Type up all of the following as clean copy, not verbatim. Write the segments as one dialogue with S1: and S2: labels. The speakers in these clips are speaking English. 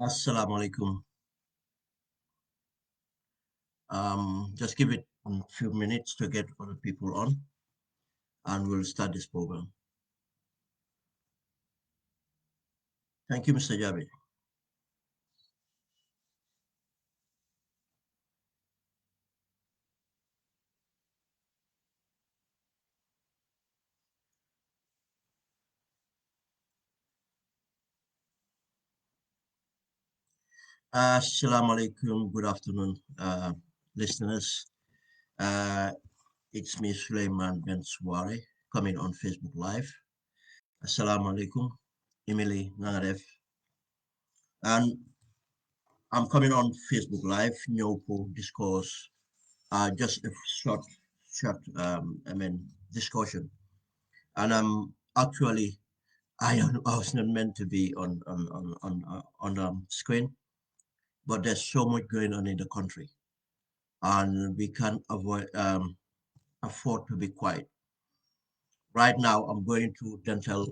S1: Assalamu alaikum. Just give it a few minutes to get other people on, and we'll start this program. Thank you, Mr. Jabi. Assalamu alaikum. Good afternoon, listeners. Uh, it's me, Sulayman Ben Suwareh, coming on Facebook Live. Assalamu alaikum. Emily Nangadev. And I'm coming on Facebook Live, Nyoko Discourse, just a short, discussion. And I'm actually I was not meant to be on the screen, but there's so much going on in the country, and we can't afford to be quiet. Right now, I'm going to dental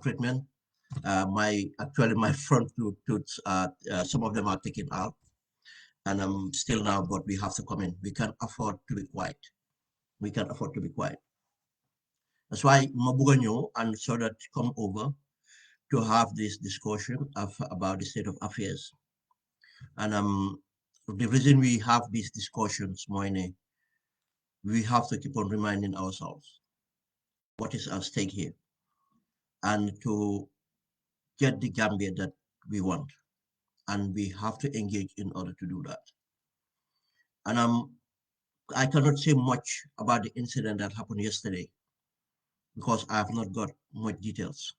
S1: treatment. My actually my front tooths some of them are taken out, and I'm still now, but we have to come in. We can't afford to be quiet. We can't afford to be quiet. That's why Mabuganyo and so that come over to have this discussion about the state of affairs. And the reason we have these discussions, Moine, we have to keep on reminding ourselves what is at stake here and to get the Gambia that we want. And we have to engage in order to do that. And I cannot say much about the incident that happened yesterday because I have not got much details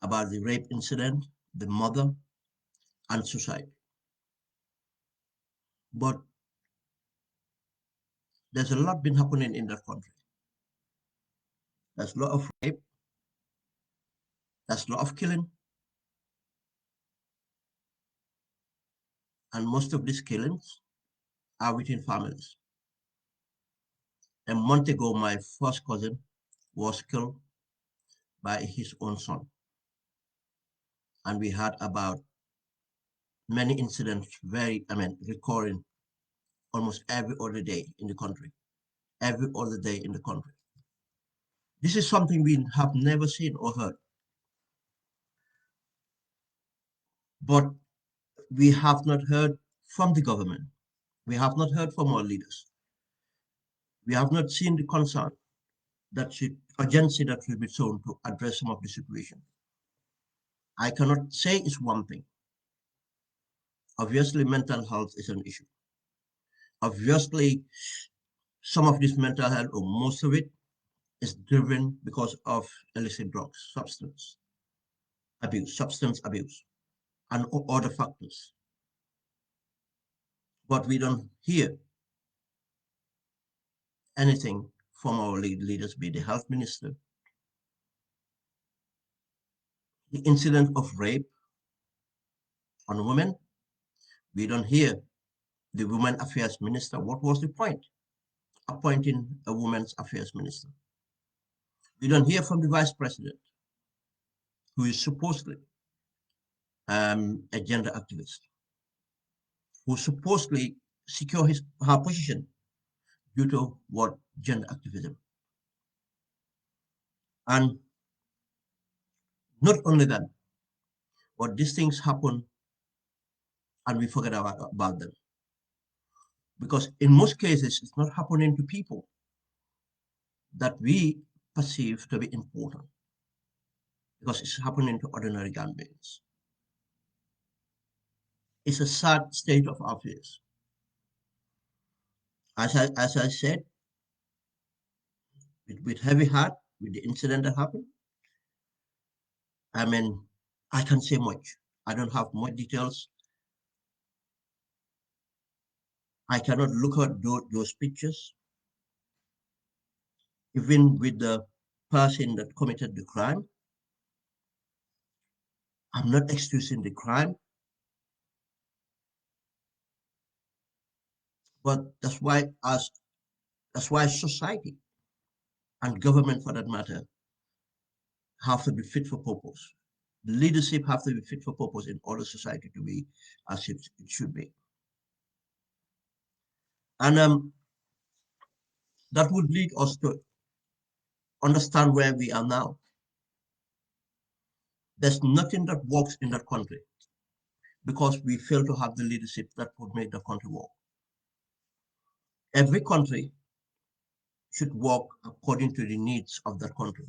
S1: about the rape incident, the mother, and suicide. But there's a lot been happening in that country. There's a lot of rape, there's a lot of killing, and most of these killings are within families. A month ago, my first cousin was killed by his own son, and we had about many incidents, recurring almost every other day in the country, every other day in the country. This is something we have never seen or heard, but we have not heard from the government. We have not heard from our leaders. We have not seen the concern that should urgency that should be shown to address some of the situation. I cannot say it's one thing. Obviously, mental health is an issue. Obviously, some of this mental health, or most of it, is driven because of illicit drugs, substance abuse, and other factors. But we don't hear anything from our leaders, be the health minister. The incident of rape on women, we don't hear the women affairs minister. What was the point? Appointing a women's affairs minister. We don't hear from the vice president, who is supposedly a gender activist, who supposedly secure her position due to what gender activism. And not only that, but these things happen and we forget about them. Because in most cases, it's not happening to people that we perceive to be important, because it's happening to ordinary Gambians. It's a sad state of affairs. As I said, with heavy heart, with the incident that happened, I mean, I can't say much. I don't have much details. I cannot look at those pictures. Even with the person that committed the crime, I'm not excusing the crime, but that's why society and government, for that matter, have to be fit for purpose. The leadership have to be fit for purpose in order society to be as it should be. And that would lead us to understand where we are now. There's nothing that works in that country because we fail to have the leadership that would make the country work. Every country should work according to the needs of that country.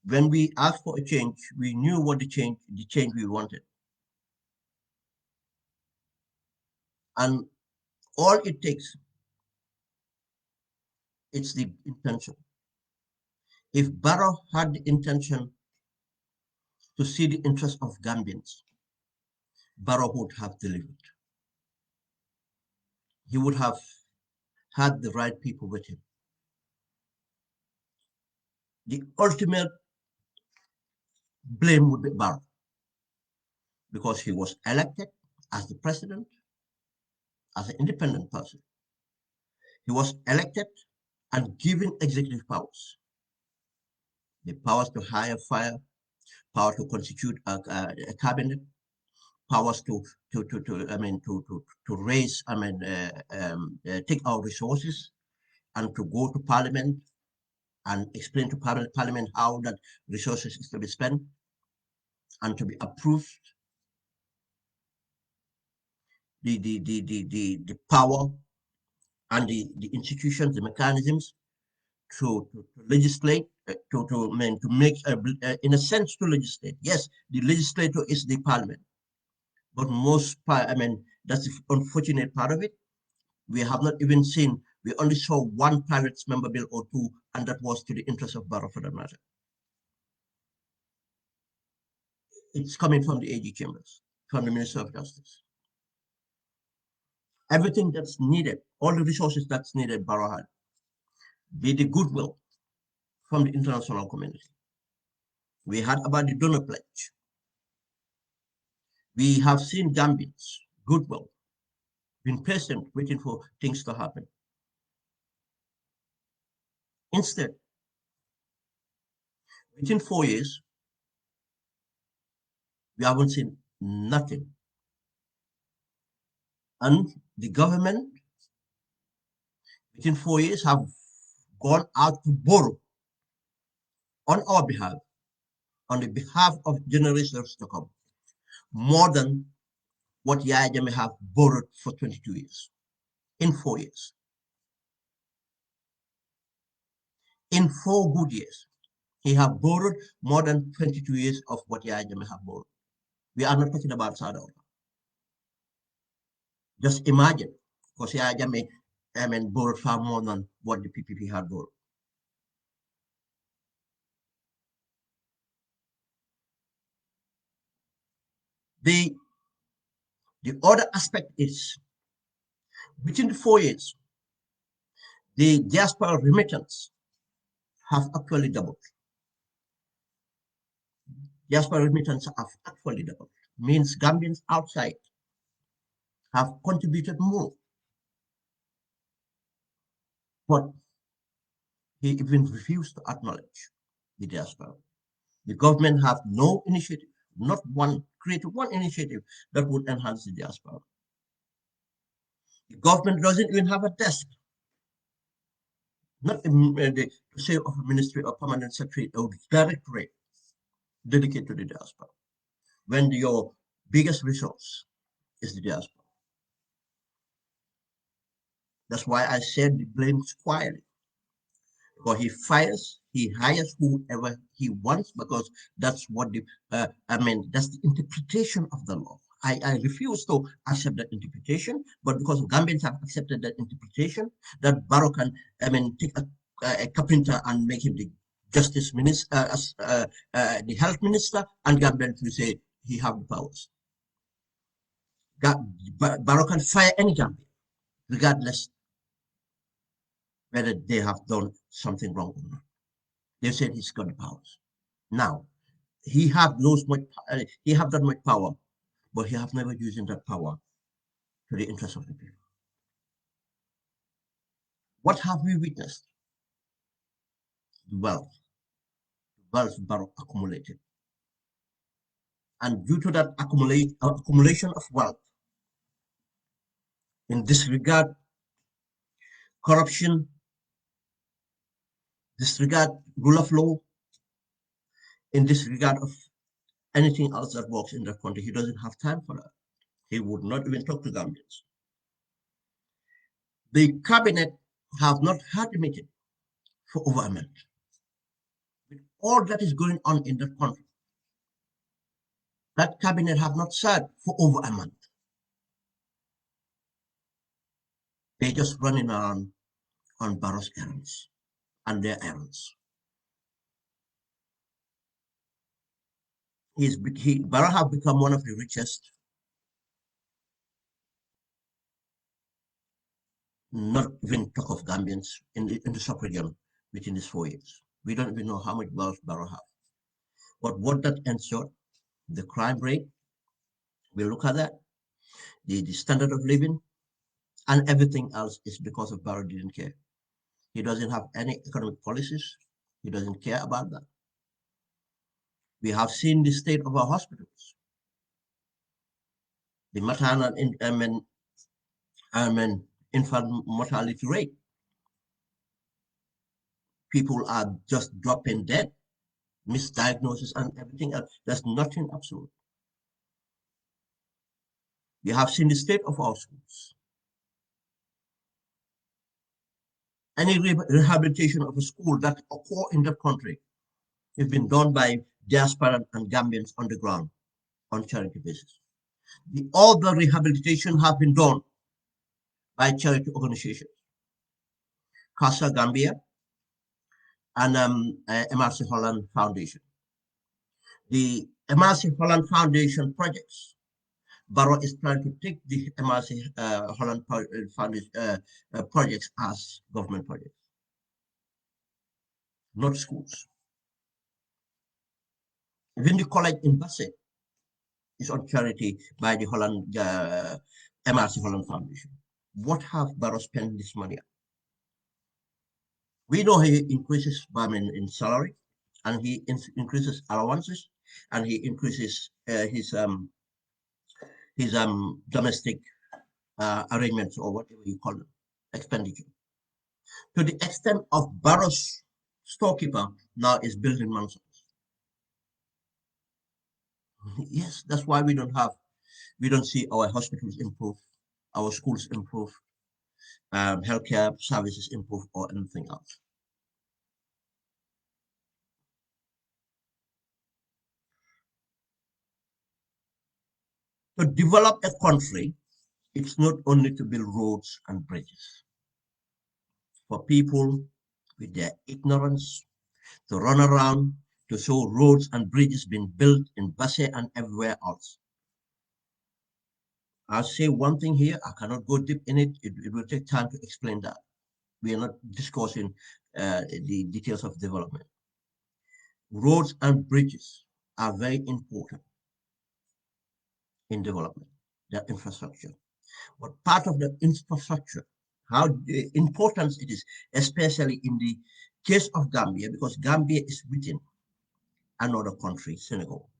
S1: When we asked for a change, we knew what the change we wanted. And all it takes is the intention. If Barrow had the intention to see the interests of Gambians, Barrow would have delivered. He would have had the right people with him. The ultimate blame would be Barrow because he was elected as the president, as an independent person. He was elected and given executive powers, the powers to hire, fire, power to constitute a cabinet, powers to raise, take our resources and to go to parliament and explain to parliament how that resources is to be spent and to be approved. The power and the institutions, the mechanisms to legislate, to make, in a sense, to legislate. Yes, the legislator is the parliament, but that's the unfortunate part of it. We have not even seen, we only saw one pirates member bill or two, and that was to the interest of Barrow for that matter. It's coming from the AG chambers, from the Minister of Justice. Everything that's needed, all the resources that's needed, Barrow had. The goodwill from the international community. We had about the donor pledge. We have seen Gambians, goodwill, been patient, waiting for things to happen. Instead, within 4 years, we haven't seen nothing. And the government, within 4 years, have gone out to borrow on our behalf, on the behalf of generations to come, more than what Yaya Jammeh have borrowed for 22 years, in 4 years. In 4 good years, he have borrowed more than 22 years of what Yaya Jammeh have borrowed. We are not talking about Saudi Arabia. Just imagine, because Yaya Jammeh borrowed far more than what the PPP had borrowed. The, the other aspect is, within the 4 years, the diaspora remittance have actually doubled. Diaspora remittance have actually doubled. Means Gambians outside have contributed more. But he even refused to acknowledge the diaspora. The government have no initiative, not one, created one initiative that would enhance the diaspora. The government doesn't even have a desk, not to say of a ministry or permanent secretary or directorate dedicated to the diaspora, when your biggest resource is the diaspora. That's why I said the blame squarely. Because he hires whoever he wants because that's what that's the interpretation of the law. I refuse to accept that interpretation, but because Gambians have accepted that interpretation, that Barrow can, take a carpenter and make him the justice minister, the health minister, and Gambians will say he have the powers. Barrow can fire any Gambian, regardless whether they have done something wrong or not. They said he's got the powers. Now, he have that much power, but he have never using that power to the interest of the people. What have we witnessed? The wealth. wealth Barrow accumulated. And due to that accumulation of wealth, in disregard corruption, disregard rule of law, in disregard of anything else that works in the country, he doesn't have time for that. He would not even talk to Gambians. The cabinet have not had a meeting for over a month. With all that is going on in the country, that cabinet have not sat for over a month. They're just running around on Barrow's errands and their errands. Barrow have become one of the richest, not even talk of Gambians in the sub-region within these 4 years. We don't even know how much wealth Barrow have. But what that ensured, the crime rate, we look at that, the standard of living, and everything else is because of Barrow didn't care. He doesn't have any economic policies. He doesn't care about that. We have seen the state of our hospitals, the maternal infant mortality rate. People are just dropping dead, misdiagnosis, and everything else. There's nothing absolute. We have seen the state of our schools. Any rehabilitation of a school that occur in the country has been done by diaspora and Gambians on the ground on charity basis. All the rehabilitation have been done by charity organizations, Casa Gambia and MRC Holland Foundation. The MRC Holland Foundation projects, Barrow is trying to take the MRC Holland Foundation projects as government projects, not schools. Even the college in Basse is on charity by the MRC Holland Foundation. What have Barrow spent this money on? We know he increases in salary, and he increases allowances, and he increases his domestic arrangements, or whatever you call them, expenditure. To the extent of Barrow's storekeeper now is building mansions. Yes, that's why we don't see our hospitals improve, our schools improve, healthcare services improve, or anything else. To develop a country, it's not only to build roads and bridges. For people with their ignorance to run around to show roads and bridges being built in Basse and everywhere else. I'll say one thing here, I cannot go deep in it. It will take time to explain that. We are not discussing the details of development. Roads and bridges are very important in development, their infrastructure. But part of the infrastructure, how important it is, especially in the case of Gambia, because Gambia is within another country, Senegal.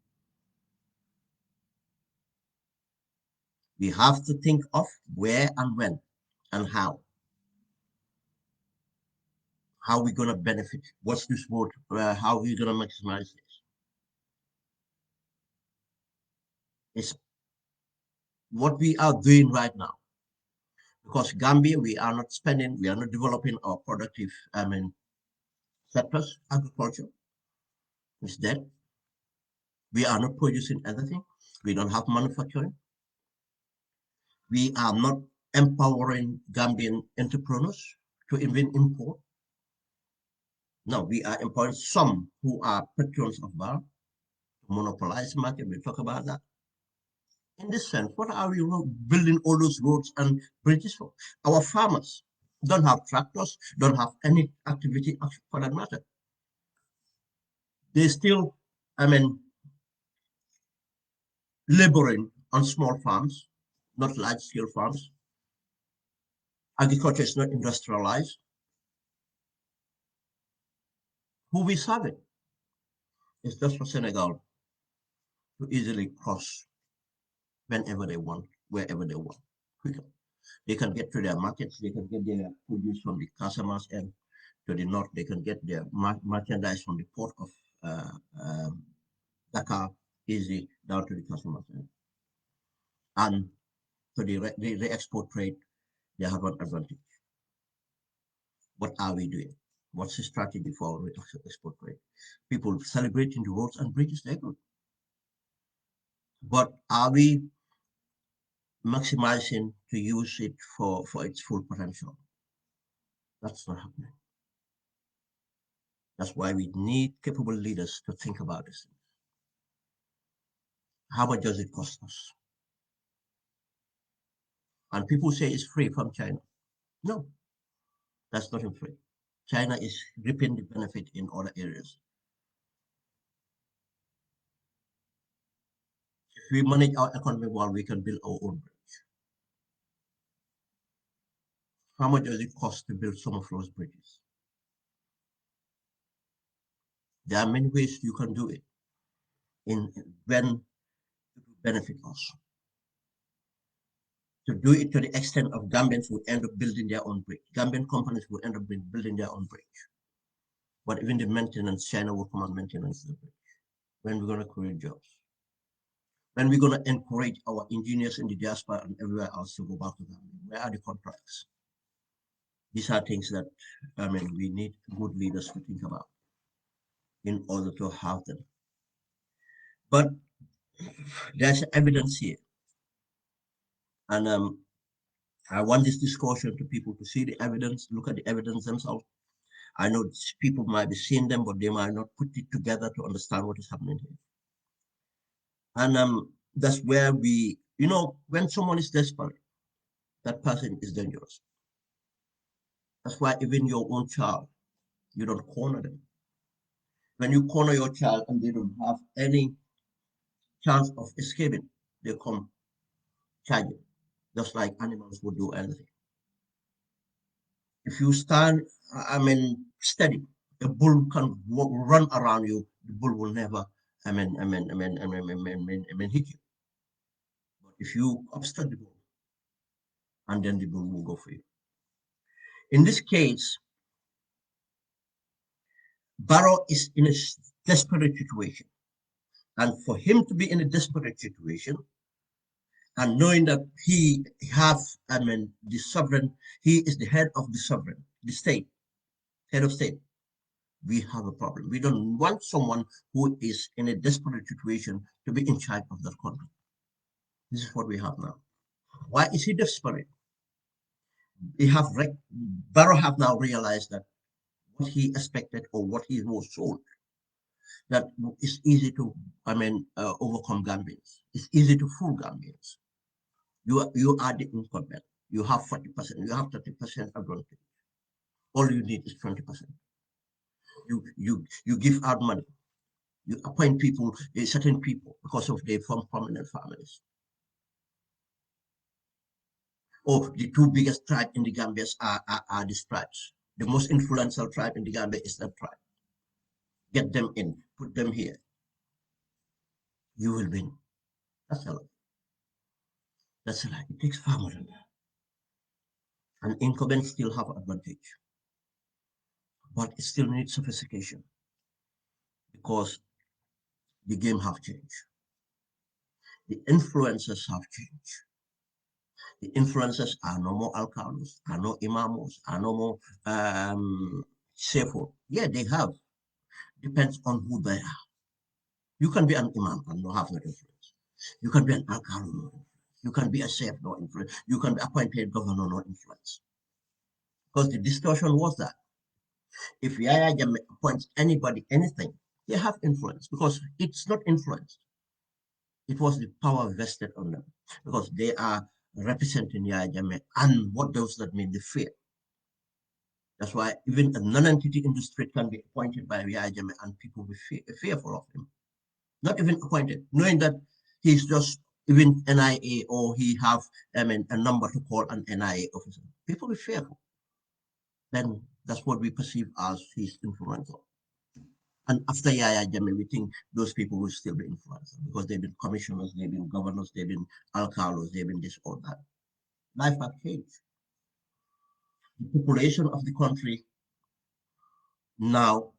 S1: We have to think of where and when and how. How we're going to benefit. What's this road? How are we going to maximize this? It's what we are doing right now. Because Gambia, we are not spending, we are not developing our productive, sectors, agriculture is dead. We are not producing anything. We don't have manufacturing. We are not empowering Gambian entrepreneurs to even import. No, we are empowering some who are patrons of bar to monopolize market. We'll talk about that. In this sense, what are we building all those roads and bridges for? Our farmers don't have tractors, don't have any activity for that matter. They still, laboring on small farms, not large scale farms. Agriculture is not industrialized. Who we serving? It's just for Senegal to easily cross whenever they want, wherever they want, quicker. They can get to their markets, they can get their produce from the customers, and to the north, they can get their merchandise from the port of uh, um, Dakar easy down to the customers. And to the export trade, they have an advantage. What are we doing? What's the strategy for our export trade? People celebrating the roads and bridges, they're good. But are we maximizing to use it for its full potential? That's not happening. That's why we need capable leaders to think about this. How much does it cost us? And people say it's free from China. No, that's not free. China is reaping the benefit in other areas. If we manage our economy well, we can build our own bridge. How much does it cost to build some of those bridges? There are many ways you can do it in when to benefit us. To do it to the extent of Gambians would end up building their own bridge. Gambian companies would end up building their own bridge. But even the maintenance, China will come and maintenance the bridge. When we're going to create jobs. When we're going to encourage our engineers in the diaspora and everywhere else to go back to Gambia. Where are the contracts? These are things that, we need good leaders to think about in order to have them. But there's evidence here. And I want this discussion to people to see the evidence, look at the evidence themselves. I know people might be seeing them, but they might not put it together to understand what is happening here. And that's where when someone is desperate, that person is dangerous. That's why even your own child, you don't corner them. When you corner your child and they don't have any chance of escaping, they come charge you, just like animals would do anything. If you stand, steady, a bull can run around you. The bull will never, hit you. But if you obstruct the bull, and then the bull will go for you. In this case, Barrow is in a desperate situation, and for him to be in a desperate situation, and knowing that he has, the sovereign, he is the head of the sovereign, the state, head of state. We have a problem. We don't want someone who is in a desperate situation to be in charge of that country. This is what we have now. Why is he desperate? He have Barrow have now realized that what he expected or what he was told that it's easy to, overcome Gambians. It's easy to fool Gambians. You are the incumbent. You have 40%. You have 30% advantage. All you need is 20%. You give out money. You appoint people, certain people, because of they from prominent families. Or the two biggest tribes in the Gambia are these tribes. The most influential tribe in the Gambia is that tribe. Get them in, put them here. You will win. That's a lie. That's a lie. It takes far more than that. And incumbents still have advantage, but it still needs sophistication because the game have changed. The influences have changed. The influencers are no more alcalos, are no imamos, are no more sefu. Yeah, they have. Depends on who they are. You can be an imam and not have no influence. You can be an alcalo, no influence. You can be a chef, no influence. You can be appointed governor, no influence. Because the discussion was that if Yaya Jammeh appoints anybody, anything, they have influence because it's not influence. It was the power vested on them because they are representing Yaya Jammeh. And what does that mean? The fear. That's why even a non-entity industry can be appointed by Yaya Jammeh and people will be fearful of him. Not even appointed, knowing that he's just even NIA or he have a number to call an NIA officer. People will be fearful. Then that's what we perceive as his influential. And after Yaya Jammeh, we think those people will still be influenced because they've been commissioners, they've been governors, they've been alcalos, they've been this or that. Life has changed. The population of the country now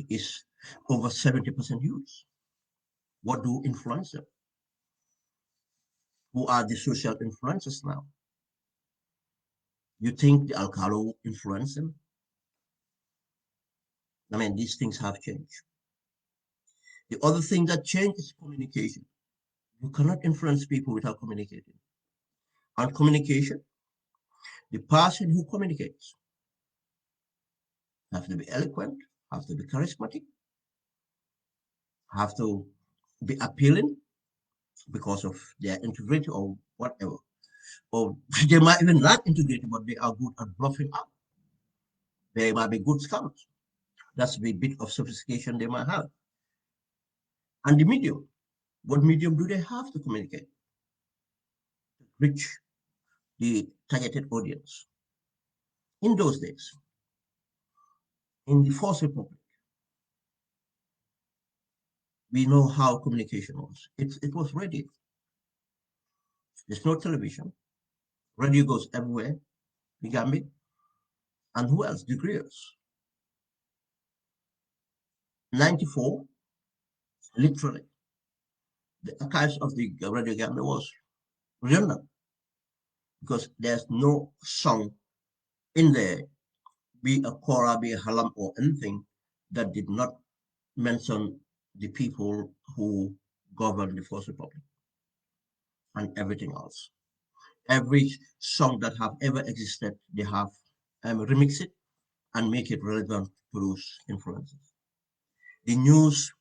S1: is over 70% youth. What do influence them? Who are the social influencers now? You think the alcalo will influence them? I mean, these things have changed. The other thing that changed is communication. You cannot influence people without communicating. And communication, the person who communicates have to be eloquent, have to be charismatic, have to be appealing because of their integrity or whatever. Or they might even lack integrity, but they are good at bluffing up. They might be good scammers. That's the bit of sophistication they might have. And the medium, what medium do they have to communicate? Reach the targeted audience. In those days, in the First Republic, we know how communication was. It was radio. There's no television. Radio goes everywhere. The Gambia. And who else? The Griots. 94, literally, the archives of the Radio Gambia was redundant because there's no song in there, be a kora, be a halam, or anything that did not mention the people who governed the First Republic and everything else. Every song that have ever existed, they have remix it and make it relevant to those influences. The news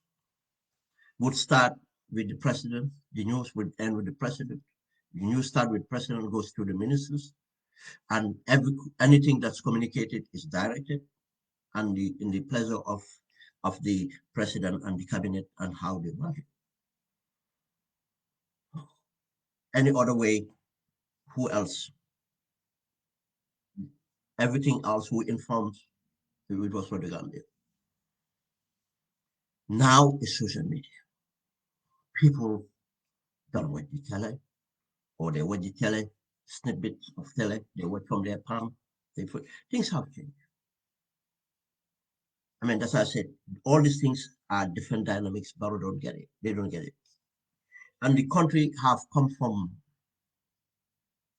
S1: would start with the president. The news would end with the president. The news start with president goes to the ministers, and anything that's communicated is directed and in the pleasure of the president and the cabinet and how they want it. Any other way, who else? Everything else who informs, it was for the Gambia. Now is social media. People don't watch the tele, or they watch the tele, snippets of tele, they watch from their palm. They put, things have changed. I mean, that's why I said all these things are different dynamics, but we don't get it. They don't get it. And the country have come from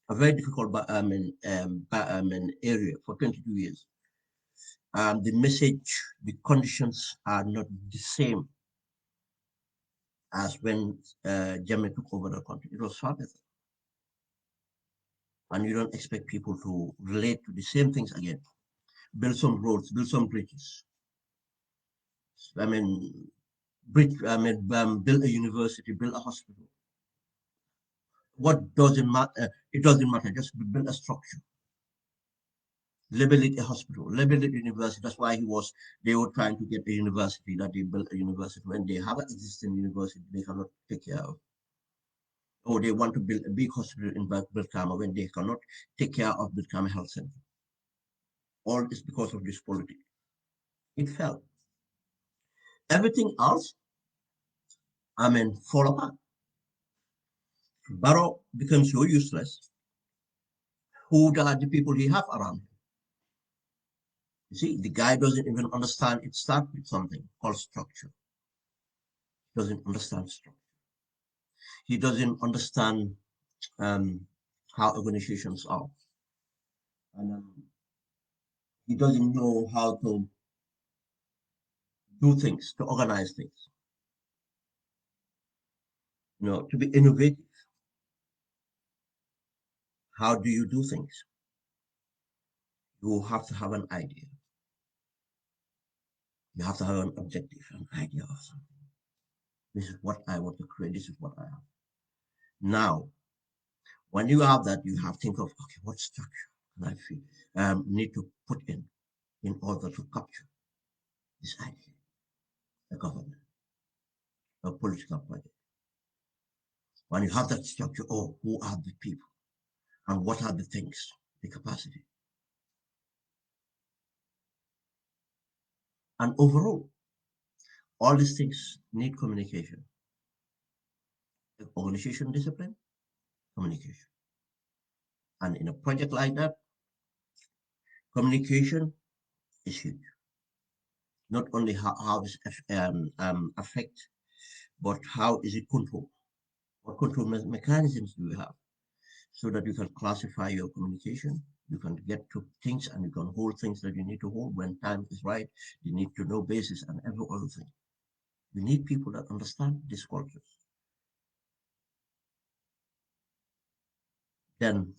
S1: a very difficult area for 22 years. The message, the conditions are not the same as when Jammeh took over the country. It was far better. And you don't expect people to relate to the same things again. Build some roads, build some bridges. I mean, build a university, build a hospital. What doesn't matter? It doesn't matter. Just build a structure. Label it a hospital, label it a university. That's why they were trying to get a university, that they built a university. When they have an existing university, they cannot take care of. Or they want to build a big hospital in Bilkama when they cannot take care of Bilkama Health Center. All is because of this politics. It failed. Everything else, fall apart. Barrow becomes so useless. Who are the people he have around him? You see, the guy doesn't even understand it starts with something called structure. He doesn't understand structure. He doesn't understand how organizations are. And he doesn't know how to do things, to organize things. To be innovative. How do you do things? You have to have an idea. You have to have an objective, an idea of something. This is what I want to create. This is what I have. Now, when you have that, you have to think of, okay, what structure can I need to put in order to capture this idea, a government, a political project. When you have that structure, oh, who are the people and what are the things, the capacity? And overall, All these things need communication, organization discipline, communication. And in a project like that, communication is huge. Not only how this affect, but how is it controlled? What control mechanisms do you have so that you can classify your communication? You can get to things and you can hold things that you need to hold when time is right. You need to know basis and every other thing. You need people that understand these cultures. Then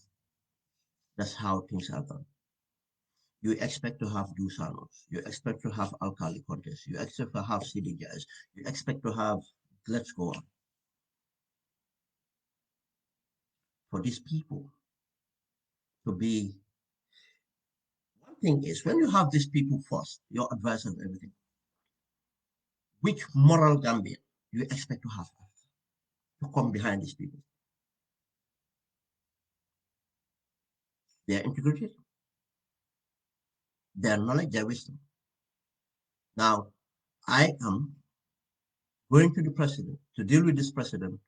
S1: that's how things are done. You expect to have Dusanos. You expect to have alkali contests. You expect to have CDJs. You expect to have, let's go on. For these people to be, one thing is when you have these people first, your advice and everything, which moral Gambian you expect to have to come behind these people? Their integrity, their knowledge, their wisdom. Now, I am going to the president to deal with this president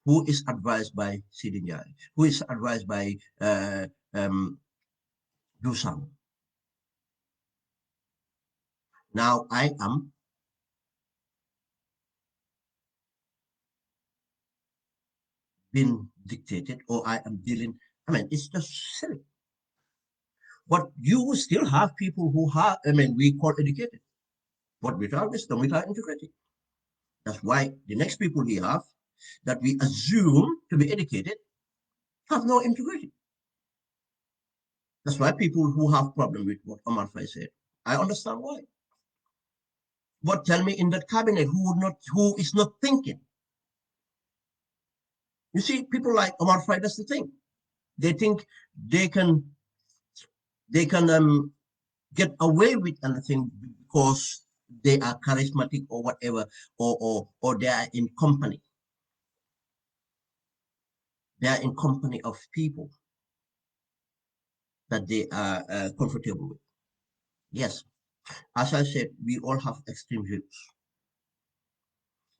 S1: who is advised by CDI, who is advised by Dusan. Now I am being dictated or I am dealing. I mean, it's just silly. But you still have people who have, I mean, we call educated, but without wisdom, without integrity. That's why the next people we have that we assume to be educated have no integrity. That's why people who have problem with what Omar Fay said. I understand why. But tell me in that cabinet who is not thinking. You see, people like Omar Fay, that's the thing. They think they can they can get away with anything because they are charismatic or whatever, or they are in company. They are in company of people that they are comfortable with. Yes, as I said, we all have extreme views,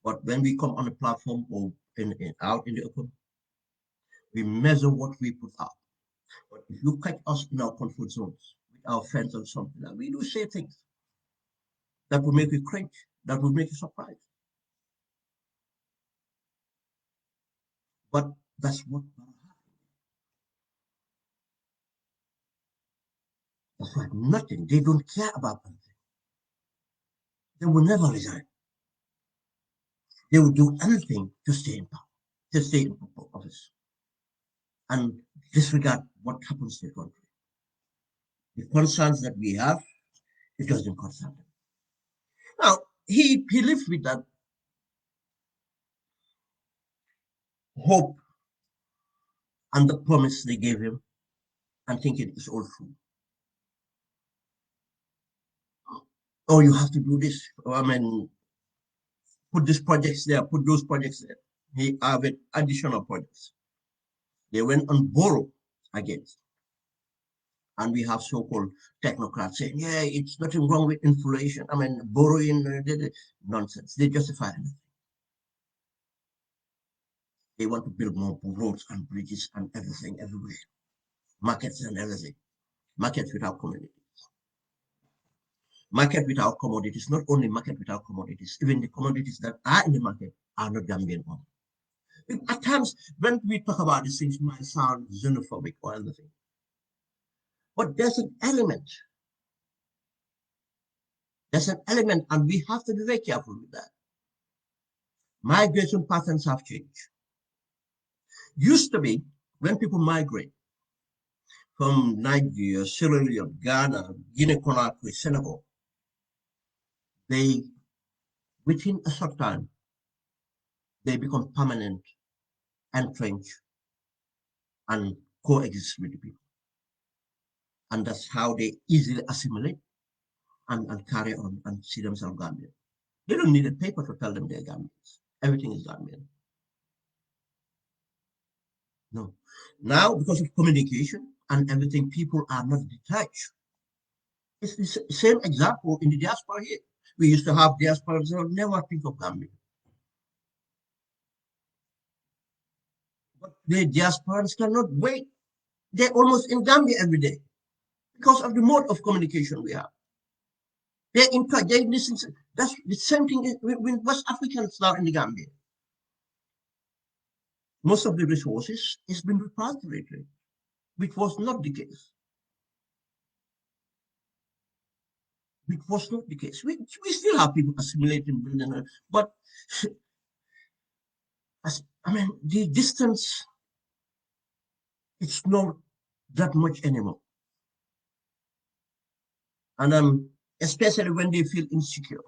S1: but when we come on a platform or out in the open, we measure what we put out. But if you catch us in our comfort zones with our friends or something, like, we do say things that will make you cringe, that will make you surprised. But that's what that's like nothing. They don't care about anything. They will never resign. They will do anything to stay in power, to stay in office, and disregard what happens to the country. The concerns that we have, it doesn't concern them. Now, he lived with that hope and the promise they gave him and thinking it's all true. Oh, you have to do this. I mean, put these projects there, put those projects there. He added additional projects. They went on borrow again. And we have so-called technocrats saying, yeah, it's nothing wrong with inflation. I mean, borrowing, nonsense. They justify anything. They want to build more roads and bridges and everything everywhere, markets and everything. Markets without communities. Market without commodities, not only market without commodities, even the commodities that are in the market are not Gambian owned. At times, when we talk about these things, it might sound xenophobic or anything. But there's an element. There's an element, and we have to be very careful with that. Migration patterns have changed. Used to be when people migrate from Nigeria, Sierra Leone, Ghana, Guinea Conakry, Senegal, they within a short time they become permanent, entrenched, and coexist with the people. And that's how they easily assimilate and carry on and see themselves Gambian. They don't need a paper to tell them they're Gambians. Everything is Gambian. No. Now, because of communication and everything, people are not detached. It's the same example in the diaspora here. We used to have diasporans who never think of Gambia. But the diasporans cannot wait. They're almost in Gambia every day because of the mode of communication we have. They're in touch. They listen. That's the same thing with West Africans now in the Gambia. Most of the resources has been repatriated, which was not the case. Which was not the case. We still have people assimilating, building, but I mean, the distance, it's not that much anymore. And especially when they feel insecure,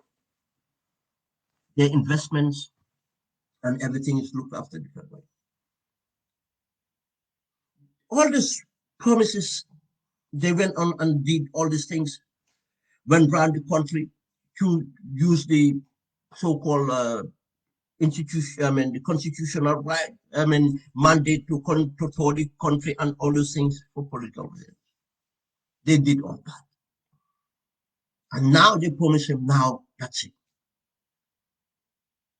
S1: their investments and everything is looked after different way. All these promises, they went on and did all these things, went around the country to use the so-called institution, I mean, the constitutional right, I mean, mandate to control the country and all those things for political reasons. They did all that. And now they promise him, now that's it.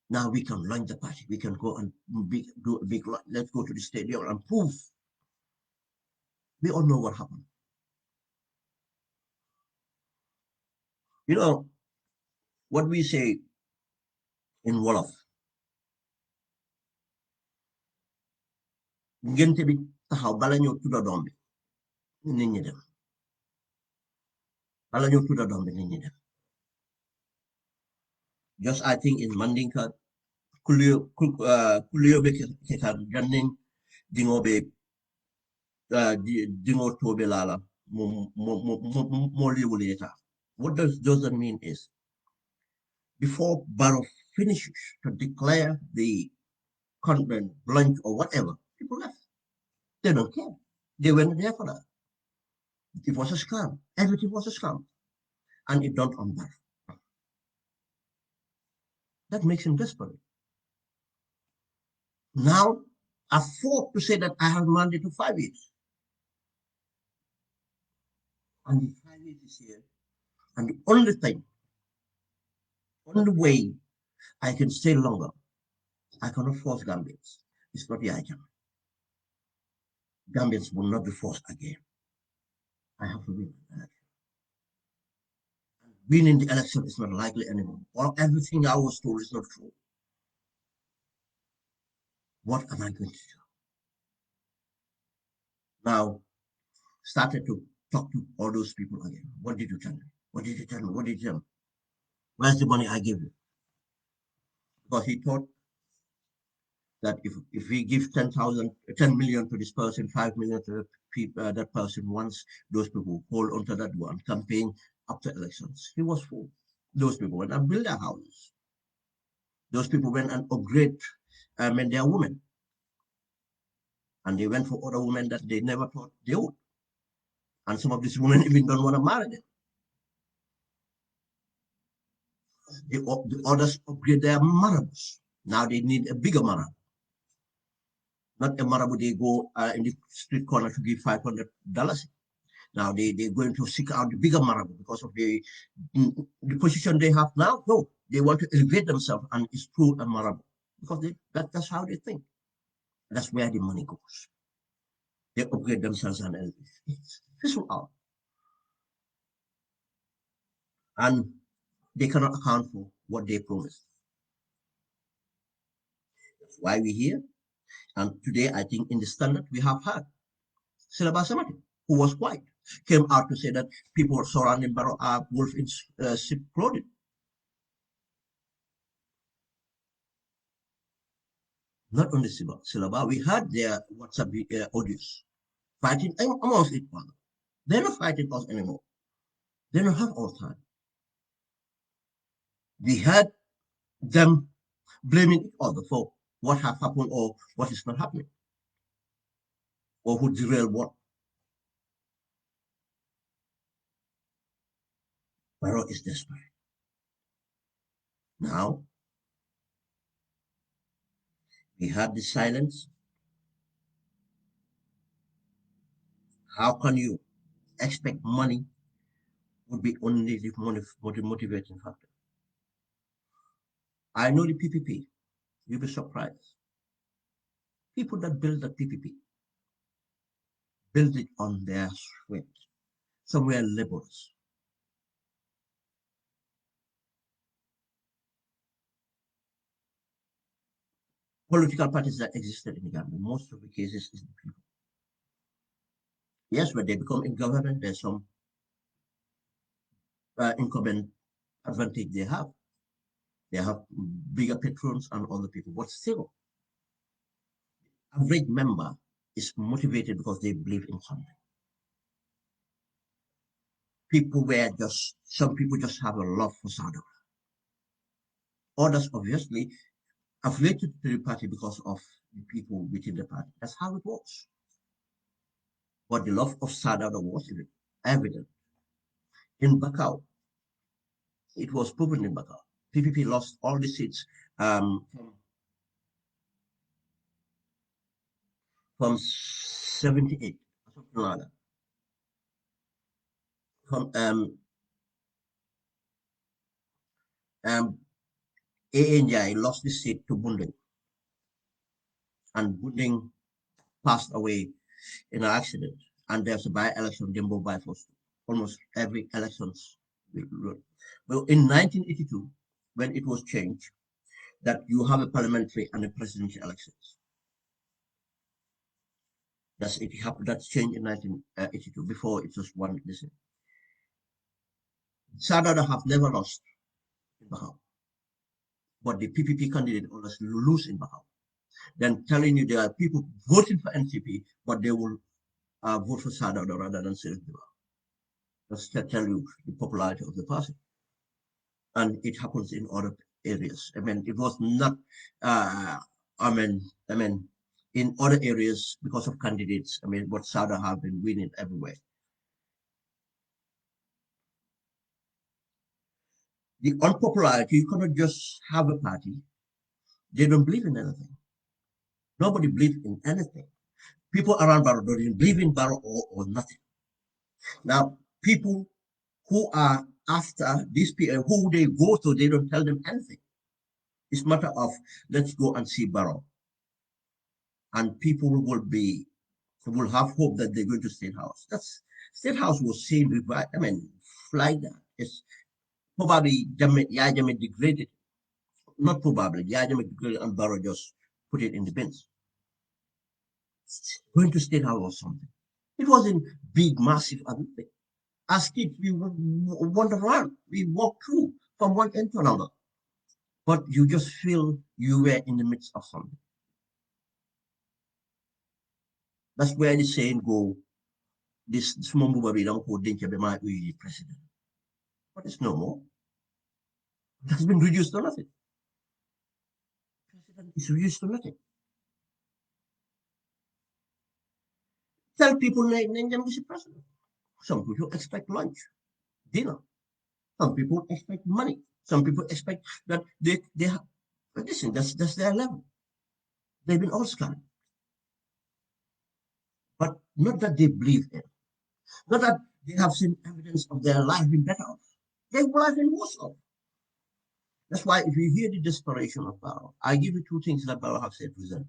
S1: Now we can launch the party. We can go and do a big, let's go to the stadium and prove. We all know what happened. You know, what we say in Wolof, ngente bi taxaw bala ñoo tudda doom bi nit ñi dem bala ñoo tudda doom bi nit ñi dem. Just I think in Mandinka kuliyo be kekar janning dingo be dingo tobe lala mo liwuleta. What does that mean is before Barrow finishes to declare the convent blank or whatever, people left. They don't care. They went there for that. It was a scam. Everything was a scam. And it don't on Barrow. That makes him desperate. Now, I fought to say that I have mandate to 5 years. And the 5 years is here. And the only way I can stay longer, I cannot force Gambians. It's not the I can. Gambians will not be forced again. I have to win the election. Winning the election is not likely anymore. Or everything I was told is not true. What am I going to do? Now, started to talk to all those people again. What did you tell me? What did you tell me? What did you tell me? Where's the money I gave you? Because he thought that if we give 10 million to this person, 5 million to that person, once those people hold onto that one campaign after elections, he was full. Those people went and built their houses. Those people went and upgrade and their women. And they went for other women that they never thought they would. And some of these women even don't want to marry them. The others upgrade their marabouts. Now they need a bigger marabout. Not a marabout they go in the street corner to give $500. Now they're going to seek out the bigger marabout because of the position they have now. No, they want to elevate themselves and it's through a marabout because that's how they think. That's where the money goes. They upgrade themselves and it's fizzle out. And they cannot account for what they promised. That's why we're here. And today, I think in the standard, we have had Silaba who was quiet, came out to say that people surrounding Barrow are wolf in sheep clothing. Not only Silaba, we had their WhatsApp audios fighting amongst each other. They're not fighting us anymore. They don't have our time. We had them blaming each other for what has happened or what is not happening, or who derailed what. Barrow is desperate. Now, we had the silence. How can you expect money would be only the motivating factor? I know the PPP. You'll be surprised. People that build the PPP build it on their sweat. Somewhere laborers. Political parties that existed in Uganda, most of the cases is the people. Yes, when they become in government, there's some incumbent advantage they have. They have bigger patrons and other people, but still, average member is motivated because they believe in something. People were just some people just have a love for Saudi. Others obviously affiliated to the party because of the people within the party. That's how it works. But the love of Saudi was evident. In Bakau, it was proven in Bakau. PPP lost all the seats from 78, something like that. From um, ANJ lost the seat to Bunding, and Bunding passed away in an accident. And there's a by-election, Dembo by force. Almost every elections. Well, in 1982, when it was changed, that you have a parliamentary and a presidential elections. That's it happened. That's changed in 1982. Before it was one. Listen, Sadada have never lost in Bahau, but the PPP candidate always lose in Bahau. Then telling you there are people voting for NCP, but they will vote for Sadada rather than Sirif Bahau. That's to tell you the popularity of the party. And it happens in other areas. I mean, it was not. Uh, I mean, in other areas because of candidates. I mean, what Sada have been winning everywhere. The unpopularity, you cannot just have a party. They don't believe in anything. Nobody believes in anything. People around Barrow don't even believe in Barrow or nothing. Now, people who are after these people, who they go to, they don't tell them anything. It's a matter of let's go and see Barrow. And people will have hope that they're going to State House. That's State House was seen revived. I mean, like that. It's probably Yajame degraded. Not probably. Yajame degraded and Barrow just put it in the bins. Going to State House or something. It wasn't big, massive everything. As kids, we wander around. We walk through from one end to another. But you just feel you were in the midst of something. That's where the saying go, this small movie don't call danger be my president. But it's no more. It has been reduced to nothing. President is reduced to nothing. Tell people name them Mr. President. Some people expect lunch, dinner. Some people expect money. Some people expect that they have. But listen, that's their level. They've been all scammed. But not that they believe in. Not that they have seen evidence of their life being better off. Their life been worse off. That's why if you hear the desperation of Barrow, I give you two things that Barrow have said recently.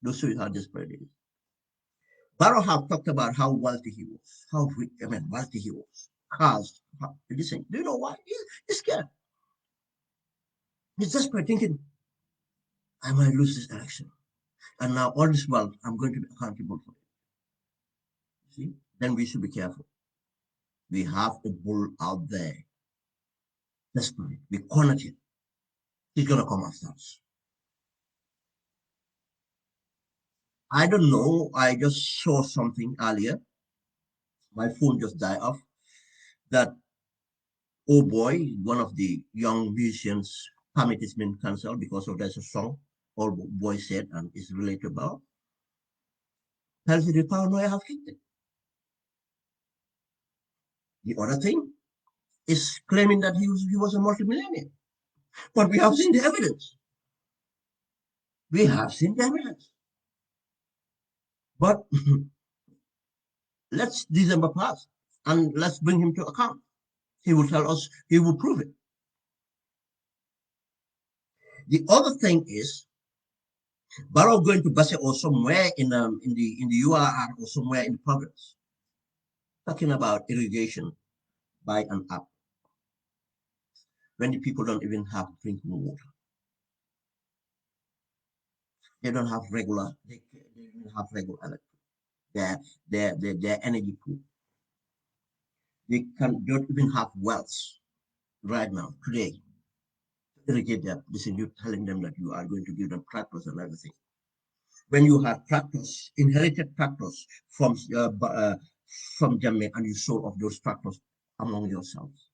S1: Those show you how desperate it is. Barrow have talked about how wealthy he was, how rich, I mean, wealthy he was. Cars. Listen, do you know why? He's scared. He's desperate, thinking, I might lose this election. And now all this wealth, I'm going to be accountable for it. See? Then we should be careful. We have a bull out there. Desperate. We cornered him. He's going to come after us. I don't know. I just saw something earlier. My phone just died off. That oh boy, one of the young musicians, permit has been cancelled because of there's a song all boy said and is related about. Tells you the paranoia have kicked it. The other thing is claiming that he was a multimillionaire. But we have seen the evidence. We have seen the evidence. But let's December pass and let's bring him to account. He will tell us, he will prove it. The other thing is Barrow going to Basse or somewhere in the URR or somewhere in the province, talking about irrigation by an app when the people don't even have drinking water. They don't have regular. They don't have regular electricity. Their energy pool. They don't even have wells right now today to irrigate them. Listen, you're telling them that you are going to give them tractors and everything. When you had tractors, inherited tractors from Jammeh, and you sold off those tractors among yourselves.